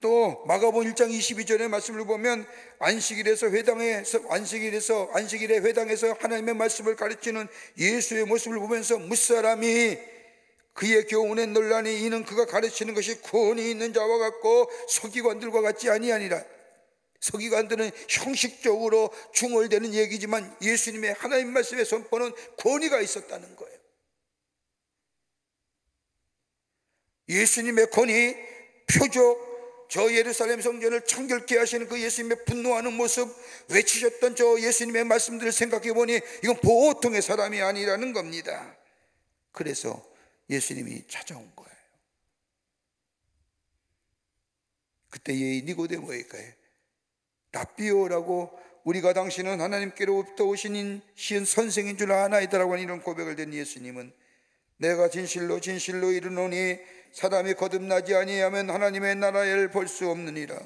또 마가복음 1장 22절의 말씀을 보면 안식일에 회당에서 하나님의 말씀을 가르치는 예수의 모습을 보면서 무사람이 그의 교훈에 놀라니 이는 그가 가르치는 것이 권위 있는 자와 같고 서기관들과 같지 아니하니라. 서기관들은 형식적으로 중얼대는 얘기지만 예수님의 하나님 말씀의 선포는 권위가 있었다는 거예요. 예수님의 권위, 표적, 저 예루살렘 성전을 청결케 하시는 그 예수님의 분노하는 모습, 외치셨던 저 예수님의 말씀들을 생각해 보니 이건 보통의 사람이 아니라는 겁니다. 그래서 예수님이 찾아온 거예요. 그때 이 니고데모에게 라비오라고, 우리가 당신은 하나님께로부터 오신 선생인 줄 아나이다라고 하는 이런 고백을 된 예수님은, 내가 진실로 진실로 이르노니 사람이 거듭나지 아니하면 하나님의 나라를 볼 수 없느니라.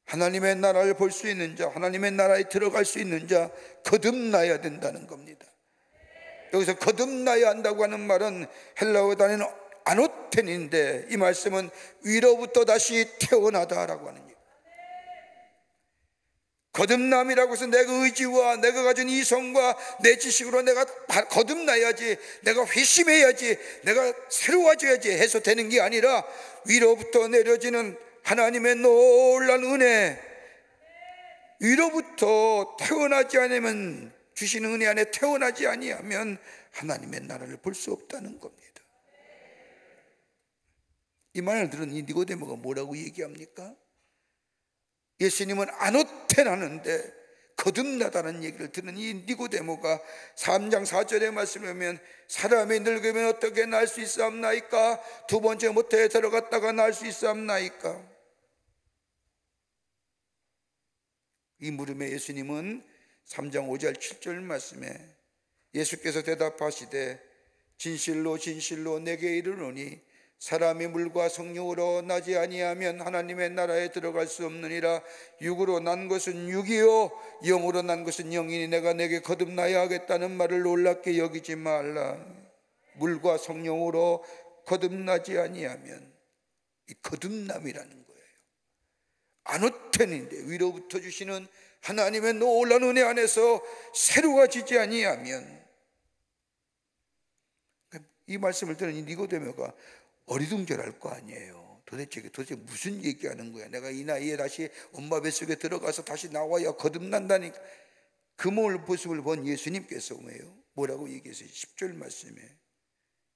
하나님의 나라를 볼 수 있는 자, 하나님의 나라에 들어갈 수 있는 자, 거듭나야 된다는 겁니다. 여기서 거듭나야 한다고 하는 말은 헬라어 단어는 아노텐인데, 이 말씀은 위로부터 다시 태어나다라고 하는 얘기예요. 거듭남이라고 해서 내가 의지와 내가 가진 이성과 내 지식으로 내가 거듭나야지, 내가 회심해야지, 내가 새로워져야지 해서 되는 게 아니라, 위로부터 내려지는 하나님의 놀라운 은혜, 위로부터 태어나지 않으면, 주시는 은혜 안에 태어나지 아니하면 하나님의 나라를 볼 수 없다는 겁니다. 이 말을 들은 이 니고데모가 뭐라고 얘기합니까? 예수님은 아노텐하는데 거듭나다는 얘기를 들은 이 니고데모가 3장 4절의 말씀을 보면, 사람이 늙으면 어떻게 날 수 있사옵나이까? 두 번째 모태에 들어갔다가 날 수 있사옵나이까? 이 물음에 예수님은 3장 5절 7절 말씀에 예수께서 대답하시되, 진실로 진실로 내게 이르노니 사람이 물과 성령으로 나지 아니하면 하나님의 나라에 들어갈 수 없느니라. 육으로 난 것은 육이요 영으로 난 것은 영이니 내가 내게 거듭나야 하겠다는 말을 놀랍게 여기지 말라. 물과 성령으로 거듭나지 아니하면, 이 거듭남이라는 거예요. 아노텐인데, 위로부터 주시는 하나님의 놀라운 은혜 안에서 새로워지지 아니하면, 이 말씀을 들은 이 니고데모가 어리둥절할 거 아니에요. 도대체 무슨 얘기하는 거야? 내가 이 나이에 다시 엄마 뱃속에 들어가서 다시 나와야 거듭난다니까. 그 모습을 본 예수님께서 뭐라고 얘기했어요? 10절 말씀에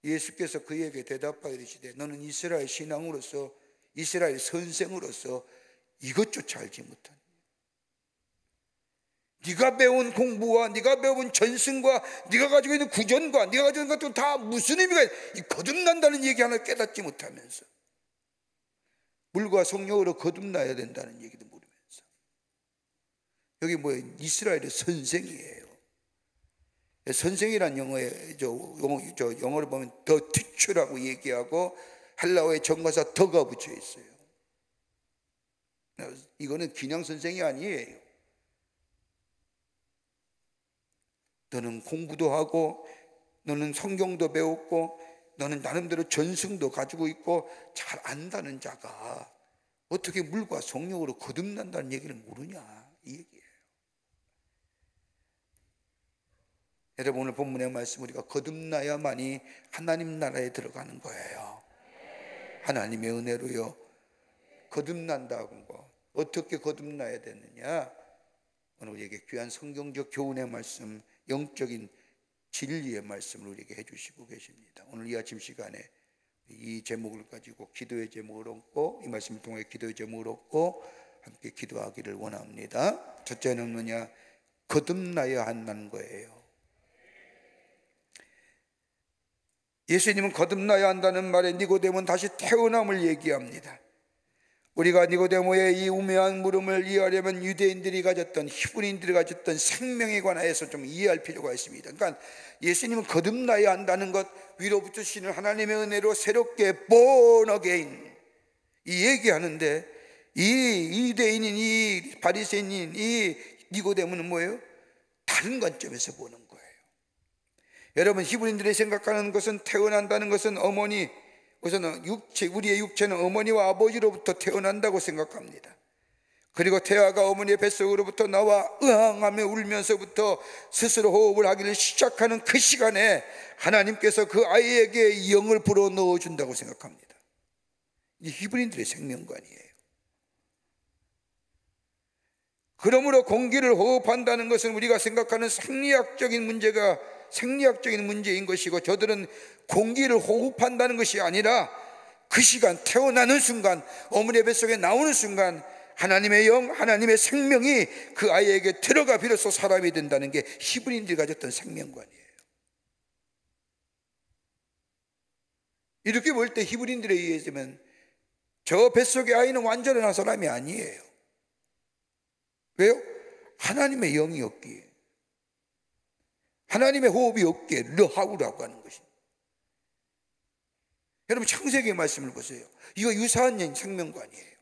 예수께서 그에게 대답하여 이르시되, 너는 이스라엘 신앙으로서, 이스라엘 선생으로서 이것조차 알지 못한, 네가 배운 공부와 네가 배운 전승과 네가 가지고 있는 구전과 네가 가지고 있는 것도 다 무슨 의미가 있어? 이 거듭난다는 얘기 하나 깨닫지 못하면서, 물과 성령으로 거듭나야 된다는 얘기도 모르면서, 여기 뭐예요? 이스라엘의 선생이에요. 선생이란 영어로 보면 the teacher라고 얘기하고, 헬라어의 정관사 더가 붙여 있어요. 이거는 그냥 선생이 아니에요. 너는 공부도 하고, 너는 성경도 배웠고, 너는 나름대로 전승도 가지고 있고 잘 안다는 자가 어떻게 물과 성령으로 거듭난다는 얘기를 모르냐, 이 얘기예요. 여러분, 오늘 본문의 말씀, 우리가 거듭나야만이 하나님 나라에 들어가는 거예요. 하나님의 은혜로요. 거듭난다고 거. 어떻게 거듭나야 되느냐? 오늘 우리에게 귀한 성경적 교훈의 말씀, 영적인 진리의 말씀을 우리에게 해주시고 계십니다. 오늘 이 아침 시간에 이 제목을 가지고 기도의 제목을 얻고, 이 말씀을 통해 기도의 제목을 얻고 함께 기도하기를 원합니다. 첫째는 뭐냐? 거듭나야 한다는 거예요. 예수님은 거듭나야 한다는 말에 니고데모는 다시 태어남을 얘기합니다. 우리가 니고데모의 이 우매한 물음을 이해하려면 유대인들이 가졌던, 히브리인들이 가졌던 생명에 관하여서 좀 이해할 필요가 있습니다. 그러니까 예수님은 거듭나야 한다는 것, 위로부터 주시는 하나님의 은혜로 새롭게 born again, 이 얘기하는데, 이 유대인인, 이 바리새인인, 이 니고데모는 뭐예요? 다른 관점에서 보는 거예요. 여러분, 히브리인들이 생각하는 것은, 태어난다는 것은 어머니, 우선은 우리의 육체는 어머니와 아버지로부터 태어난다고 생각합니다. 그리고 태아가 어머니의 뱃속으로부터 나와 으앙하며 울면서부터 스스로 호흡을 하기를 시작하는 그 시간에 하나님께서 그 아이에게 영을 불어 넣어준다고 생각합니다. 이 히브리인들의 생명관이에요. 그러므로 공기를 호흡한다는 것은 우리가 생각하는 생리학적인 문제인 것이고, 저들은 공기를 호흡한다는 것이 아니라 그 그 시간, 태어나는 순간, 어머니의 뱃속에 나오는 순간 하나님의 영, 하나님의 생명이 그 아이에게 들어가 비로소 사람이 된다는 게 히브리인들이 가졌던 생명관이에요. 이렇게 볼 때 히브리인들에 의해서는 저 뱃속의 아이는 완전한 사람이 아니에요. 왜요? 하나님의 영이 없기에, 하나님의 호흡이 없기에 르하우라고 하는 것입니다. 여러분, 창세기의 말씀을 보세요. 이거 유사한 생명관이에요.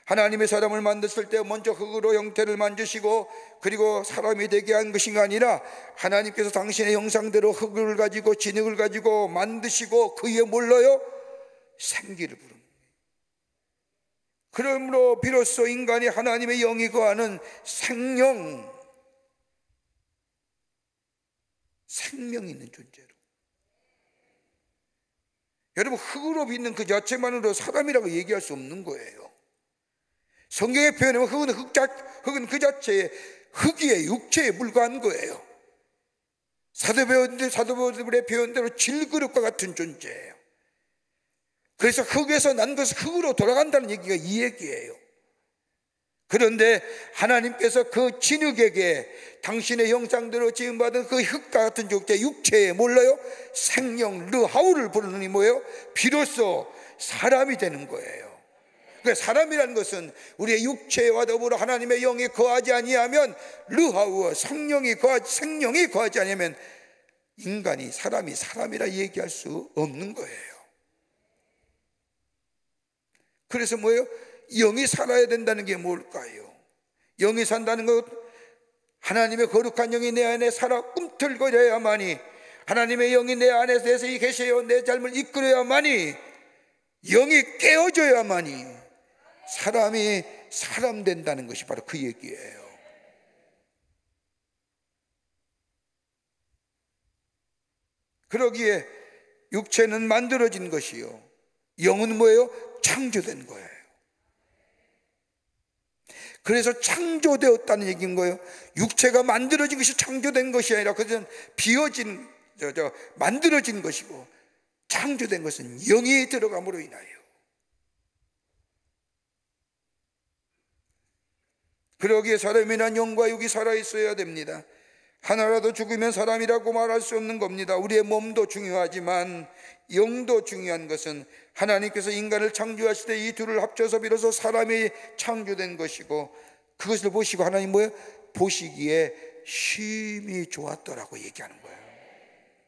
하나님의 사람을 만드실 때 먼저 흙으로 형태를 만드시고 그리고 사람이 되게 한 것이 아니라 하나님께서 당신의 형상대로 흙을 가지고 진흙을 가지고 만드시고 그 위에 뭘로요? 생기를 부릅니다. 그러므로 비로소 인간이 하나님의 영이 거하는 생명 있는 존재로, 여러분, 흙으로 빚는 그 자체만으로 사람이라고 얘기할 수 없는 거예요. 성경의 표현은 흙은 그 자체의 흙이에요. 육체에 불과한 거예요. 사도바울의 표현대로 질그릇과 같은 존재예요. 그래서 흙에서 난 것은 흙으로 돌아간다는 얘기가 이 얘기예요. 그런데 하나님께서 그 진흙에게 당신의 형상대로 지음받은 그 흙과 같은 존재, 육체에 몰라요? 생명 르하우를 부르는 이 뭐예요? 비로소 사람이 되는 거예요. 그러니까 사람이라는 것은 우리의 육체와 더불어 하나님의 영이 거하지 아니하면, 르하우와 생명이 거하지 아니하면 인간이, 사람이 사람이라 얘기할 수 없는 거예요. 그래서 뭐예요? 영이 살아야 된다는 게 뭘까요? 영이 산다는 것, 하나님의 거룩한 영이 내 안에 살아 꿈틀거려야만이, 하나님의 영이 내 안에 계셔요. 내 삶을 이끌어야만이, 영이 깨어져야만이 사람이 사람 된다는 것이 바로 그 얘기예요. 그러기에 육체는 만들어진 것이요, 영은 뭐예요? 창조된 거예요. 그래서 창조되었다는 얘기인 거예요. 육체가 만들어진 것이 창조된 것이 아니라 그것은 만들어진 것이고, 창조된 것은 영이 들어감으로 인하여. 그러기에 사람이란 영과 육이 살아있어야 됩니다. 하나라도 죽으면 사람이라고 말할 수 없는 겁니다. 우리의 몸도 중요하지만 영도 중요한 것은 하나님께서 인간을 창조하실 때 이 둘을 합쳐서 비로소 사람이 창조된 것이고, 그것을 보시고 하나님 뭐예요? 보시기에 심히 좋았더라고 얘기하는 거예요.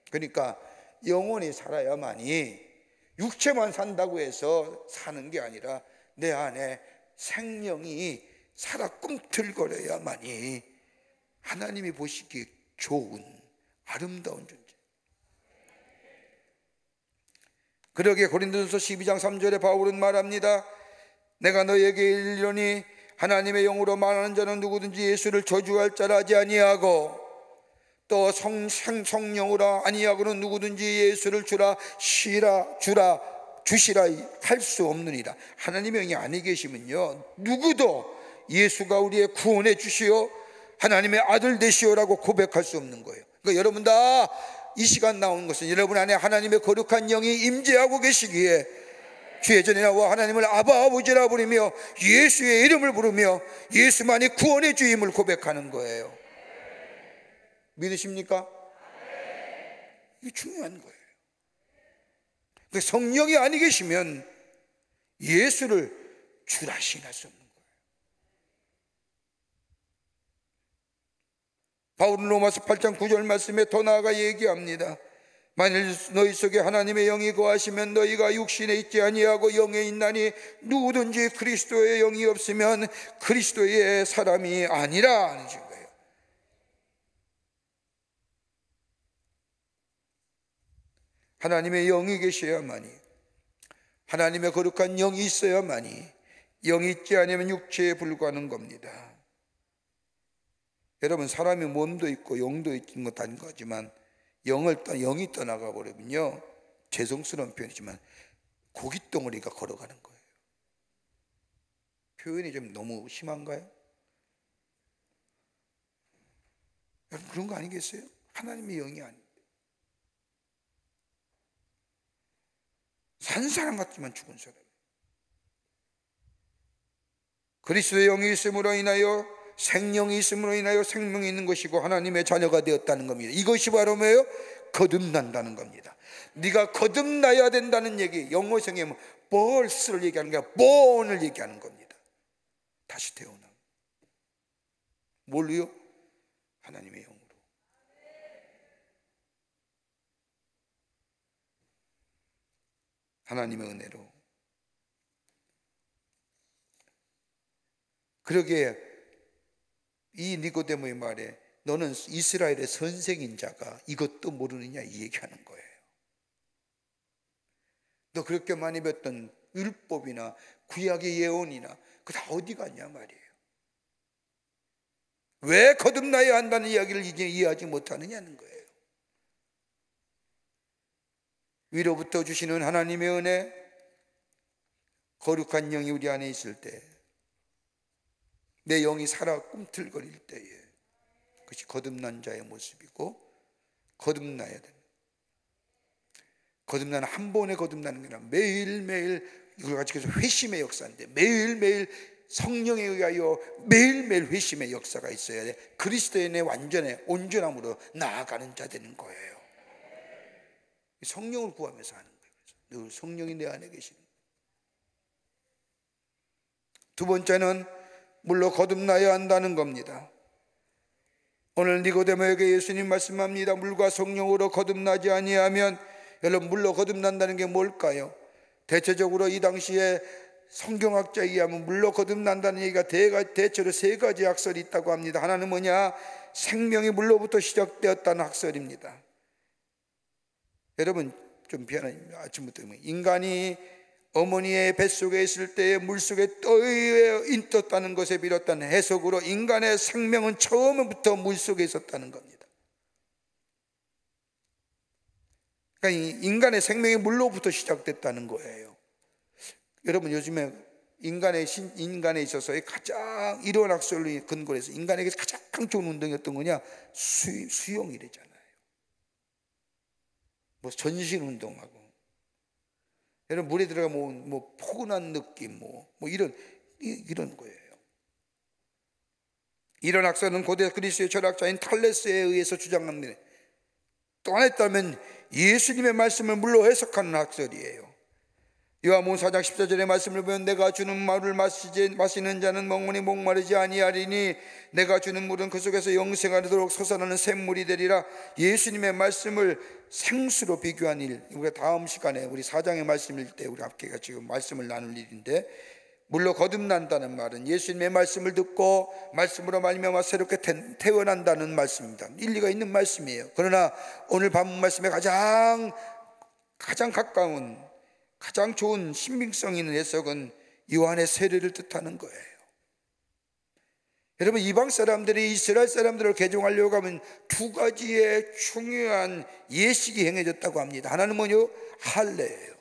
그러니까 영혼이 살아야만이, 육체만 산다고 해서 사는 게 아니라 내 안에 생명이 살아 꿈틀거려야만이 하나님이 보시기에 좋은 아름다운 존재. 그러기에 고린도전서 12장 3절에 바울은 말합니다. 내가 너에게 이르노니 하나님의 영으로 말하는 자는 누구든지 예수를 저주할 자라 하지 아니하고, 또 성령으로 아니하고는 누구든지 예수를 주시라 할 수 없느니라. 하나님의 영이 아니 계시면요, 누구도 예수가 우리의 구원의 주시오, 하나님의 아들 되시오라고 고백할 수 없는 거예요. 그러니까 여러분 다 이 시간 나온 것은 여러분 안에 하나님의 거룩한 영이 임재하고 계시기에 주의 전에 나와 하나님을 아바 아버지라 부르며 예수의 이름을 부르며 예수만이 구원의 주임을 고백하는 거예요. 믿으십니까? 이게 중요한 거예요. 성령이 아니 계시면 예수를 주라 시인할 수 없는 거예요. 바울은 로마서 8장 9절 말씀에 더 나아가 얘기합니다. 만일 너희 속에 하나님의 영이 거하시면 너희가 육신에 있지 아니하고 영에 있나니, 누구든지 그리스도의 영이 없으면 그리스도의 사람이 아니라 하는 거예요. 하나님의 영이 계셔야만이, 하나님의 거룩한 영이 있어야만이, 영이 있지 않으면 육체에 불과하는 겁니다. 여러분, 사람이 몸도 있고 영도 있는 것도 아닌 거지만 영이 떠나가 버리면요, 죄송스러운 표현이지만 고깃덩어리가 걸어가는 거예요. 표현이 좀 너무 심한가요? 여러분, 그런 거 아니겠어요? 하나님의 영이 아닌데 산 사람 같지만 죽은 사람. 그리스도의 영이 있음으로 인하여 생명이 있음으로 인하여 생명이 있는 것이고 하나님의 자녀가 되었다는 겁니다. 이것이 바로 뭐예요? 거듭난다는 겁니다. 네가 거듭나야 된다는 얘기, 영어성에 뭐 birth를 얘기하는 게 아니라 born을 얘기하는 겁니다. 다시 태어나. 뭘로요? 하나님의 영으로. 하나님의 은혜로. 그러기에 이 니고데모의 말에 너는 이스라엘의 선생인 자가 이것도 모르느냐 이 얘기하는 거예요. 너 그렇게 많이 배웠던 율법이나 구약의 예언이나 그거 다 어디 갔냐 말이에요. 왜 거듭나야 한다는 이야기를 이제 이해하지 못하느냐는 거예요. 위로부터 주시는 하나님의 은혜, 거룩한 영이 우리 안에 있을 때, 내 영이 살아 꿈틀거릴 때에 그것이 거듭난 자의 모습이고, 거듭나야 됩니다. 거듭나는 한 번에 거듭나는 게 아니라 매일매일, 이걸 가지고 회심의 역사인데 매일매일 성령에 의하여 매일매일 회심의 역사가 있어야 돼. 그리스도의 내 완전의 온전함으로 나아가는 자 되는 거예요. 성령을 구하면서 하는 거예요. 늘 성령이 내 안에 계시는 거예요. 두 번째는 물로 거듭나야 한다는 겁니다. 오늘 니고데모에게 예수님 말씀합니다. 물과 성령으로 거듭나지 아니하면, 여러분 물로 거듭난다는 게 뭘까요? 대체적으로 이 당시에 성경학자에 의하면 물로 거듭난다는 얘기가 대체로 세 가지 학설이 있다고 합니다. 하나는 뭐냐? 생명이 물로부터 시작되었다는 학설입니다. 여러분 좀 미안합니다. 아침부터 인간이 어머니의 뱃속에 있을 때에 물속에 떠있었다는 것에 비롯한 해석으로 인간의 생명은 처음부터 물속에 있었다는 겁니다. 그러니까 인간의 생명이 물로부터 시작됐다는 거예요. 여러분 요즘에 인간에 있어서 가장 이런 학설로 근거로 해서 인간에게 가장 좋은 운동이 어떤 거냐? 수영이래잖아요. 뭐 전신 운동하고, 여러분 물에 들어가면 뭐 포근한 느낌, 뭐 이런 거예요. 이런 학설은 고대 그리스의 철학자인 탈레스에 의해서 주장합니다. 또 하나 있다면 예수님의 말씀을 물로 해석하는 학설이에요. 요한복음 4장 14절의 말씀을 보면 내가 주는 물을 마시는 자는 영원히 목마르지 아니하리니 내가 주는 물은 그 속에서 영생하도록 솟아나는 샘물이 되리라. 예수님의 말씀을 생수로 비교한 일, 우리가 다음 시간에 우리 4장의 말씀일 때 우리 함께 지금 말씀을 나눌 일인데, 물로 거듭난다는 말은 예수님의 말씀을 듣고 말씀으로 말미암아 새롭게 태어난다는 말씀입니다. 일리가 있는 말씀이에요. 그러나 오늘 본문 말씀에 가장 가까운, 가장 좋은 신빙성 있는 해석은 요한의 세례를 뜻하는 거예요. 여러분 이방 사람들이 이스라엘 사람들을 개종하려고 하면 두 가지의 중요한 예식이 행해졌다고 합니다. 하나는 뭐냐? 할례예요.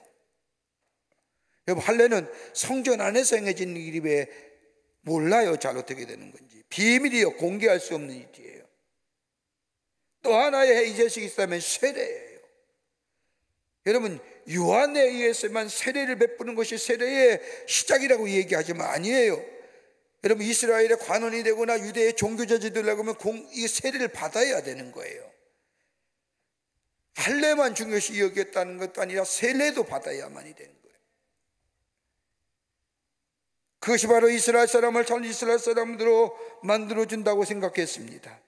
여러분 할례는 성전 안에서 행해진 일이 왜 몰라요. 잘 어떻게 되는 건지. 비밀이요. 공개할 수 없는 일이에요. 또 하나의 예식이 있다면 세례예요. 여러분 요한에 의해서만 세례를 베푸는 것이 세례의 시작이라고 얘기하지만 아니에요. 여러분 이스라엘의 관원이 되거나 유대의 종교자들이 되려고 하면 이 세례를 받아야 되는 거예요. 할례만 중요시 여겼다는 것도 아니라 세례도 받아야만이 되는 거예요. 그것이 바로 이스라엘 사람을 전 이스라엘 사람으로 만들어준다고 생각했습니다.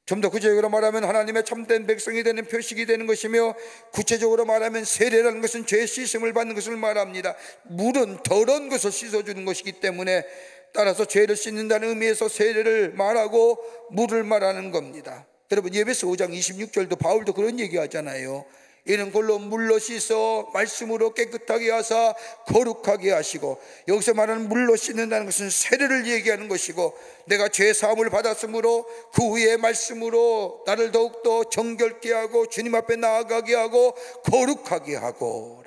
좀 더 구체적으로 말하면 하나님의 참된 백성이 되는 표식이 되는 것이며, 구체적으로 말하면 세례라는 것은 죄 씻음을 받는 것을 말합니다. 물은 더러운 것을 씻어주는 것이기 때문에 따라서 죄를 씻는다는 의미에서 세례를 말하고 물을 말하는 겁니다. 여러분 에베소 5장 26절도 바울도 그런 얘기하잖아요. 이는 그걸로 물로 씻어 말씀으로 깨끗하게 하사 거룩하게 하시고, 여기서 말하는 물로 씻는다는 것은 세례를 얘기하는 것이고, 내가 죄 사함을 받았으므로 그 후에 말씀으로 나를 더욱더 정결케 하고 주님 앞에 나아가게 하고 거룩하게 하고.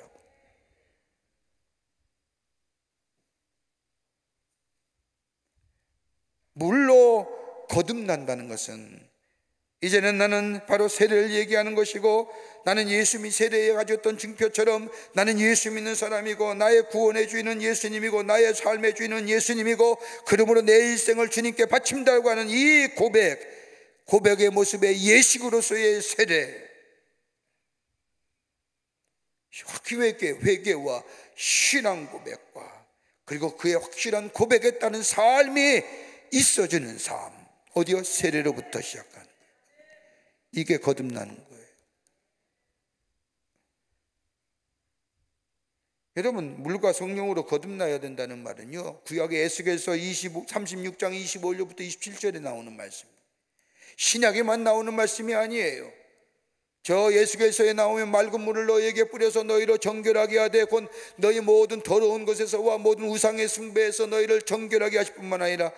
물로 거듭난다는 것은 이제는 나는 바로 세례를 얘기하는 것이고, 나는 예수님이 세례에 가졌던 증표처럼 나는 예수 믿는 사람이고, 나의 구원의 주인은 예수님이고, 나의 삶의 주인은 예수님이고, 그러므로 내 일생을 주님께 바친다고 하는 이 고백의 모습의 예식으로서의 세례, 회개와 신앙 고백과 그리고 그의 확실한 고백에 따른 삶이 있어지는 삶, 어디요? 세례로부터 시작하는 거예요. 이게 거듭나는 거예요. 여러분, 물과 성령으로 거듭나야 된다는 말은요, 구약의 에스겔서 36장 25절부터 27절에 나오는 말씀입니다. 신약에만 나오는 말씀이 아니에요. 저 에스겔서에 나오면 맑은 물을 너희에게 뿌려서 너희로 정결하게 하되 곧 너희 모든 더러운 것에서와 모든 우상의 숭배에서 너희를 정결하게 하실 뿐만 아니라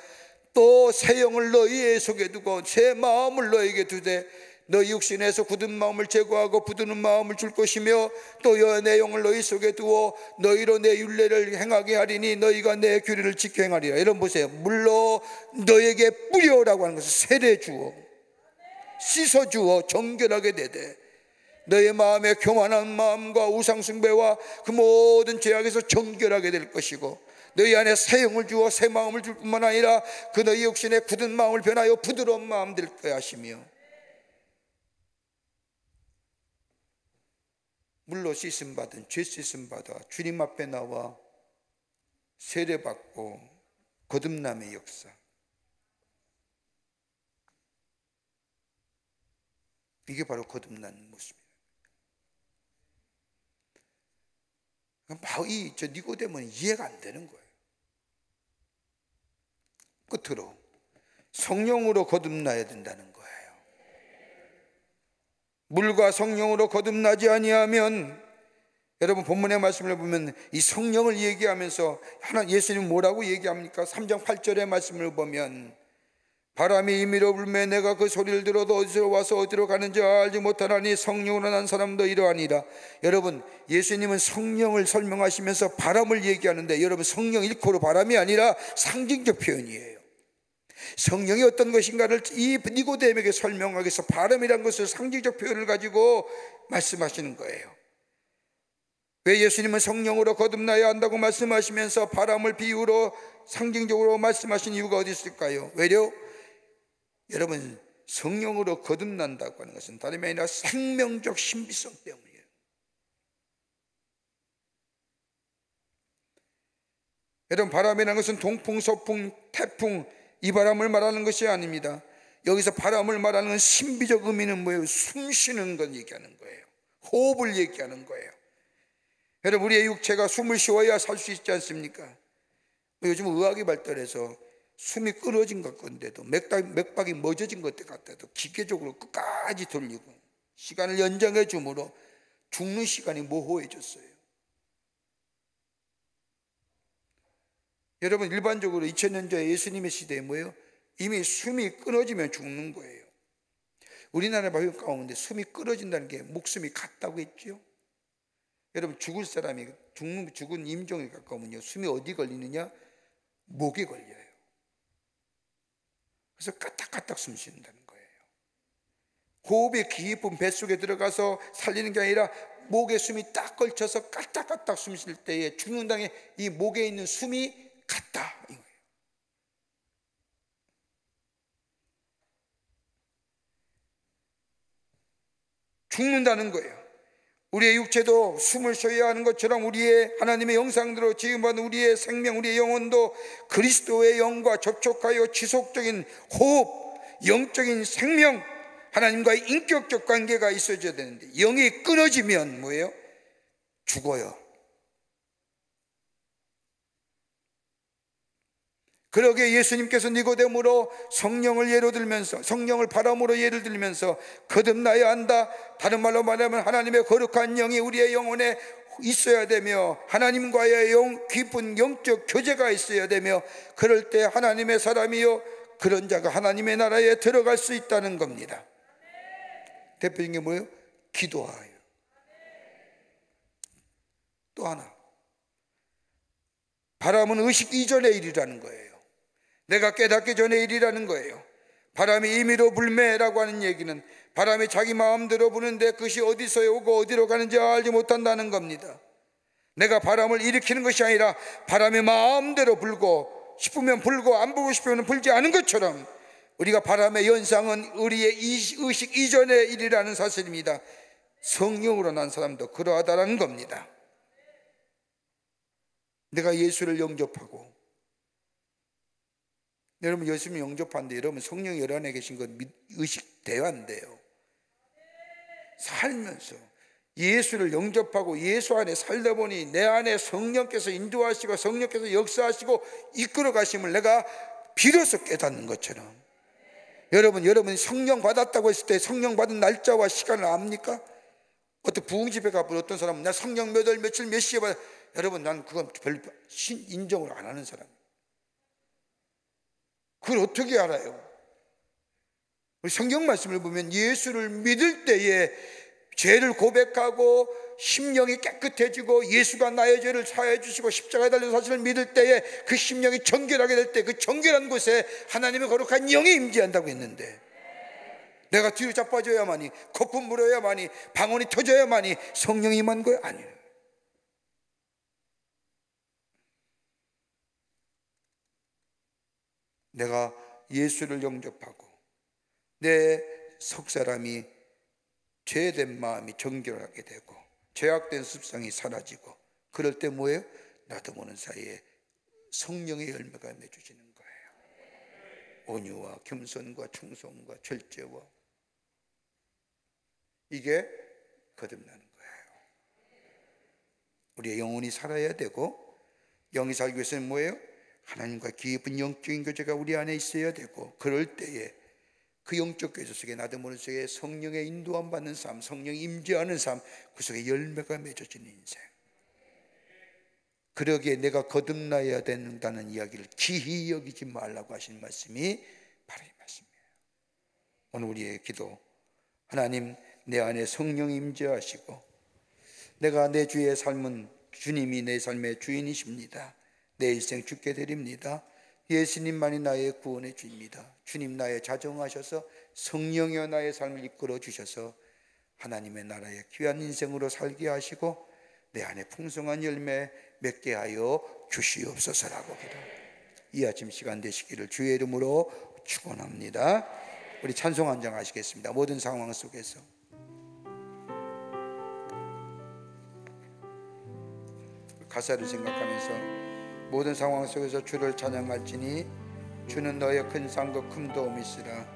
또 새 영을 너희의 속에 두고 새 마음을 너희에게 두되 너희 육신에서 굳은 마음을 제거하고 부드는 마음을 줄 것이며 또 내 영을 너희 속에 두어 너희로 내 율례를 행하게 하리니 너희가 내 규례를 지켜 행하리라. 여러분 보세요. 물로 너희에게 뿌려라고 하는 것은 세례 주어, 씻어 주어 정결하게 되되 너의 마음에 교만한 마음과 우상 숭배와 그 모든 죄악에서 정결하게 될 것이고, 너희 안에 새 영을 주어 새 마음을 줄 뿐만 아니라 그 너희 육신의 굳은 마음을 변하여 부드러운 마음 될 거야 하시며, 물로 씻음 받은, 죄 씻음 받아 주님 앞에 나와 세례 받고 거듭남의 역사, 이게 바로 거듭나는 모습이에요. 저 니고데모는 이해가 안 되는 거예요. 끝으로 성령으로 거듭나야 된다는 거예요. 물과 성령으로 거듭나지 아니하면, 여러분 본문의 말씀을 보면 이 성령을 얘기하면서 예수님 뭐라고 얘기합니까? 3장 8절의 말씀을 보면 바람이 임의로 불매 내가 그 소리를 들어도 어디서 와서 어디로 가는지 알지 못하나니 성령으로 난 사람도 이러하니라. 여러분, 예수님은 성령을 설명하시면서 바람을 얘기하는데, 여러분 성령 일코로 바람이 아니라 상징적 표현이에요. 성령이 어떤 것인가를 이 니고데모에게 설명하기 위해서 바람이란 것을 상징적 표현을 가지고 말씀하시는 거예요. 왜 예수님은 성령으로 거듭나야 한다고 말씀하시면서 바람을 비유로 상징적으로 말씀하신 이유가 어디 있을까요? 왜요? 여러분, 성령으로 거듭난다고 하는 것은 다름이 아니라 생명적 신비성 때문이에요. 여러분, 바람이라는 것은 동풍, 서풍, 태풍, 이 바람을 말하는 것이 아닙니다. 여기서 바람을 말하는 신비적 의미는 뭐예요? 숨 쉬는 걸 얘기하는 거예요. 호흡을 얘기하는 거예요. 여러분, 우리의 육체가 숨을 쉬어야 살 수 있지 않습니까? 요즘 의학이 발달해서 숨이 끊어진 것 같은데도 맥박이 멎어진 것 같아도 기계적으로 끝까지 돌리고 시간을 연장해 줌으로 죽는 시간이 모호해졌어요. 여러분, 일반적으로 2000년 전 예수님의 시대에 뭐예요? 이미 숨이 끊어지면 죽는 거예요. 우리나라 방역 가운데 숨이 끊어진다는 게 목숨이 같다고 했죠. 여러분, 죽을 사람이 죽은 임종에 가까우면요, 숨이 어디 걸리느냐? 목에 걸려요. 그래서 까딱까딱 숨 쉬는다는 거예요. 호흡의 깊은 뱃속에 들어가서 살리는 게 아니라 목에 숨이 딱 걸쳐서 까딱까딱 숨 쉴 때에 죽는다는 게 이 목에 있는 숨이 같다 이거예요. 죽는다는 거예요. 우리의 육체도 숨을 쉬어야 하는 것처럼 우리의 하나님의 형상대로 지음받은 우리의 생명, 우리의 영혼도 그리스도의 영과 접촉하여 지속적인 호흡, 영적인 생명, 하나님과의 인격적 관계가 있어져야 되는데, 영이 끊어지면 뭐예요? 죽어요. 그러기에 예수님께서 니고데모로 성령을 예로 들면서, 성령을 바람으로 예를 들면서 거듭나야 한다. 다른 말로 말하면 하나님의 거룩한 영이 우리의 영혼에 있어야 되며 하나님과의 깊은 영적 교제가 있어야 되며, 그럴 때 하나님의 사람이요 그런 자가 하나님의 나라에 들어갈 수 있다는 겁니다. 대표적인 게 뭐예요? 기도하여. 또 하나, 바람은 의식 이전의 일이라는 거예요. 내가 깨닫기 전의 일이라는 거예요. 바람이 임의로 불매라고 하는 얘기는 바람이 자기 마음대로 부는데 그것이 어디서 오고 어디로 가는지 알지 못한다는 겁니다. 내가 바람을 일으키는 것이 아니라 바람이 마음대로 불고 싶으면 불고 안 불고 싶으면 불지 않은 것처럼 우리가 바람의 연상은 우리의 의식 이전의 일이라는 사실입니다. 성령으로 난 사람도 그러하다는 겁니다. 내가 예수를 영접하고, 여러분 예수를 영접하는데 여러분 성령 열 안에 계신 건 의식돼야 안 돼요. 살면서 예수를 영접하고 예수 안에 살다 보니 내 안에 성령께서 인도하시고 성령께서 역사하시고 이끌어 가심을 내가 비로소 깨닫는 것처럼, 여러분 성령 받았다고 했을 때 성령 받은 날짜와 시간을 압니까? 어떤 부흥집회 가면 어떤 사람은 나 성령 몇 월 며칠 몇 시에 받아, 여러분 난 그건 별로 인정을 안 하는 사람. 그걸 어떻게 알아요? 우리 성경 말씀을 보면 예수를 믿을 때에 죄를 고백하고 심령이 깨끗해지고 예수가 나의 죄를 사하여 주시고 십자가에 달린 사실을 믿을 때에 그 심령이 정결하게 될 때 그 정결한 곳에 하나님의 거룩한 영이 임재한다고 했는데, 내가 뒤로 자빠져야만이, 거품 물어야만이, 방언이 터져야만이 성령이 임한 거예요? 아니에요. 내가 예수를 영접하고 내 속사람이 죄된 마음이 정결하게 되고 죄악된 습성이 사라지고, 그럴 때 뭐예요? 나도 모르는 사이에 성령의 열매가 맺어지는 거예요. 온유와 겸손과 충성과 절제와, 이게 거듭나는 거예요. 우리의 영혼이 살아야 되고, 영이 살기 위해서는 뭐예요? 하나님과 깊은 영적인 교제가 우리 안에 있어야 되고, 그럴 때에 그 영적 교제 속에 나도 모르는 속에 성령의 인도함 받는 삶, 성령이 임재하는 삶, 그 속에 열매가 맺어지는 인생. 그러기에 내가 거듭나야 된다는 이야기를 기히 여기지 말라고 하신 말씀이 바로 이 말씀이에요. 오늘 우리의 기도, 하나님 내 안에 성령이 임재하시고 내가 내 주의 삶은 주님이 내 삶의 주인이십니다. 내 일생 주께 드립니다. 예수님만이 나의 구원의 주입니다. 주님 나의 자정하셔서 성령이여 나의 삶을 이끌어 주셔서 하나님의 나라의 귀한 인생으로 살게 하시고 내 안에 풍성한 열매 맺게 하여 주시옵소서라고 기도합니다. 이 아침 시간 되시기를 주의 이름으로 축원합니다. 우리 찬송 한 장 하시겠습니다. 모든 상황 속에서 가사를 생각하면서 모든 상황 속에서 주를 찬양할지니 주는 너의 큰 상급 큰 도움이 있으라.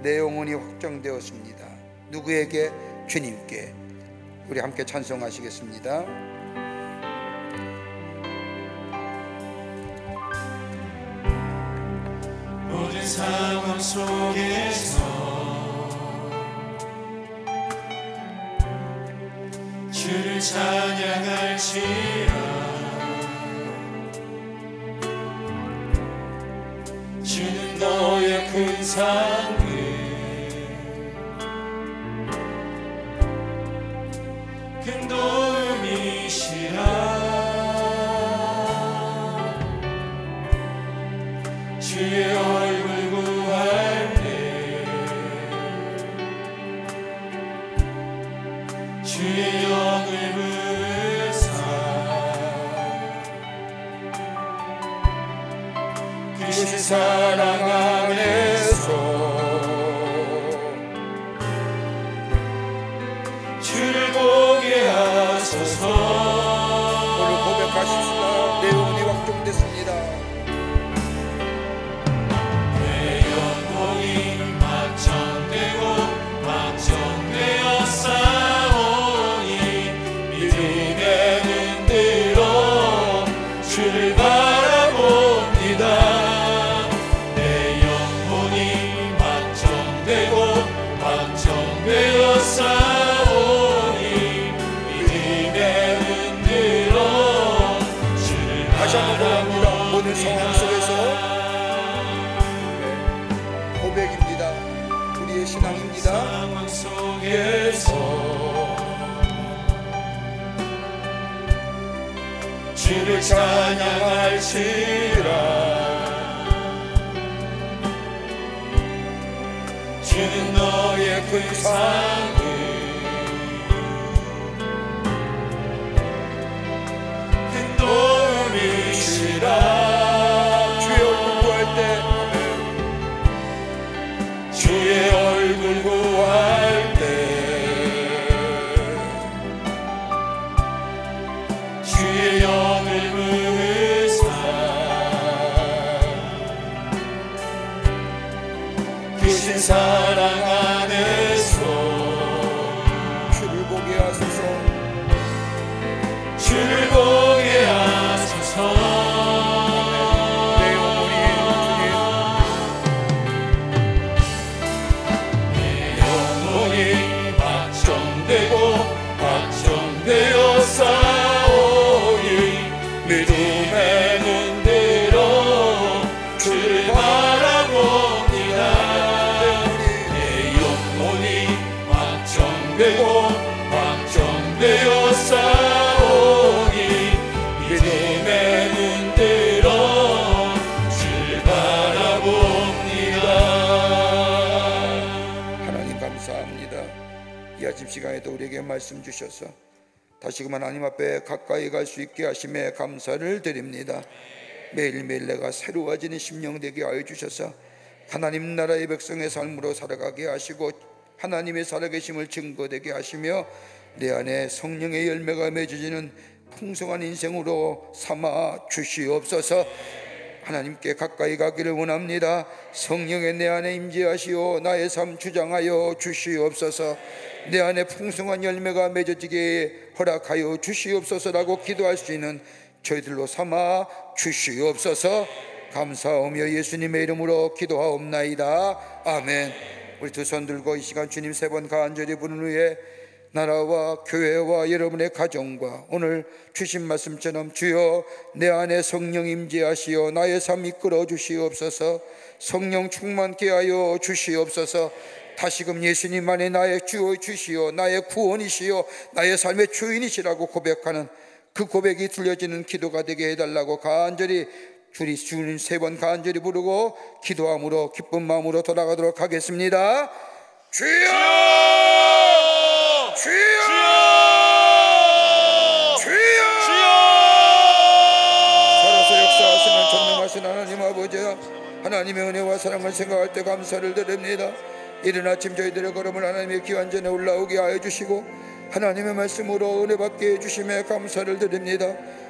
내 영혼이 확정되었습니다. 누구에게? 주님께. 우리 함께 찬송하시겠습니다. 모든 상황 속에서 주를 찬양할지라. 주는 너의 큰 상급 큰 도움이시라. 주의 얼굴 구할 때 주의 영을 부으사 크신 사랑 안에서 주를 보게 하소서. 오늘 고백하십시다. 내 영혼이 확정됐습니다. 내 영혼이 확정되고 확정되어 싸우니 믿음의 눈으로 주를 바라봅니다. 내 영혼이 확정되고 확정되어 싸우니 믿음의 눈으로 주를 다시 한번 고백합니다. 모든 상황 속에서 고백입니다. 우리의 신앙입니다. 상황 속에서 주를 찬양할지라. 주는 너의 큰 사랑을 큰 도움이시라. 주의 얼굴 구할 때 주의 얼굴 구할 때 주의 영을 부으사 크신 사랑 안에서 주를 보게 하소서. 주를 보게 하소서. 내 영혼이 확정되고 확정되어 싸우니 믿음의 눈들어 주를 바라봅니다. 내 영혼이 확정되고 확정되어 싸우니 믿음의 눈들어 주를 바라봅니다. 하나님 감사합니다. 이 아침 시간에도 우리에게 말씀 주셔서 다시금 하나님 앞에 가까이 갈 수 있게 하심에 감사를 드립니다. 매일매일 내가 새로워지는 심령 되게 하여 주셔서 하나님 나라의 백성의 삶으로 살아가게 하시고 하나님의 살아계심을 증거되게 하시며 내 안에 성령의 열매가 맺어지는 풍성한 인생으로 삼아 주시옵소서. 하나님께 가까이 가기를 원합니다. 성령의 내 안에 임재하시어 나의 삶 주장하여 주시옵소서. 내 안에 풍성한 열매가 맺어지게 허락하여 주시옵소서라고 기도할 수 있는 저희들로 삼아 주시옵소서. 감사하며 예수님의 이름으로 기도하옵나이다. 아멘. 우리 두 손 들고 이 시간 주님 세 번 간절히 부른 후에 나라와 교회와 여러분의 가정과 오늘 주신 말씀처럼 주여 내 안에 성령 임재하시어 나의 삶 이끌어 주시옵소서. 성령 충만케 하여 주시옵소서. 다시금 예수님 안에 나의 주시오 나의 구원이시오 나의 삶의 주인이시라고 고백하는 그 고백이 들려지는 기도가 되게 해달라고 간절히 주님 세 번 간절히 부르고 기도함으로 기쁜 마음으로 돌아가도록 하겠습니다. 주여 주여 주여 살아서 역사하시는 전능하신 하나님 아버지, 하나님의 은혜와 사랑을 생각할 때 감사를 드립니다. 이른 아침 저희들의 걸음을 하나님의 귀한 전에 올라오게 하여 주시고 하나님의 말씀으로 은혜 받게 해주심에 감사를 드립니다.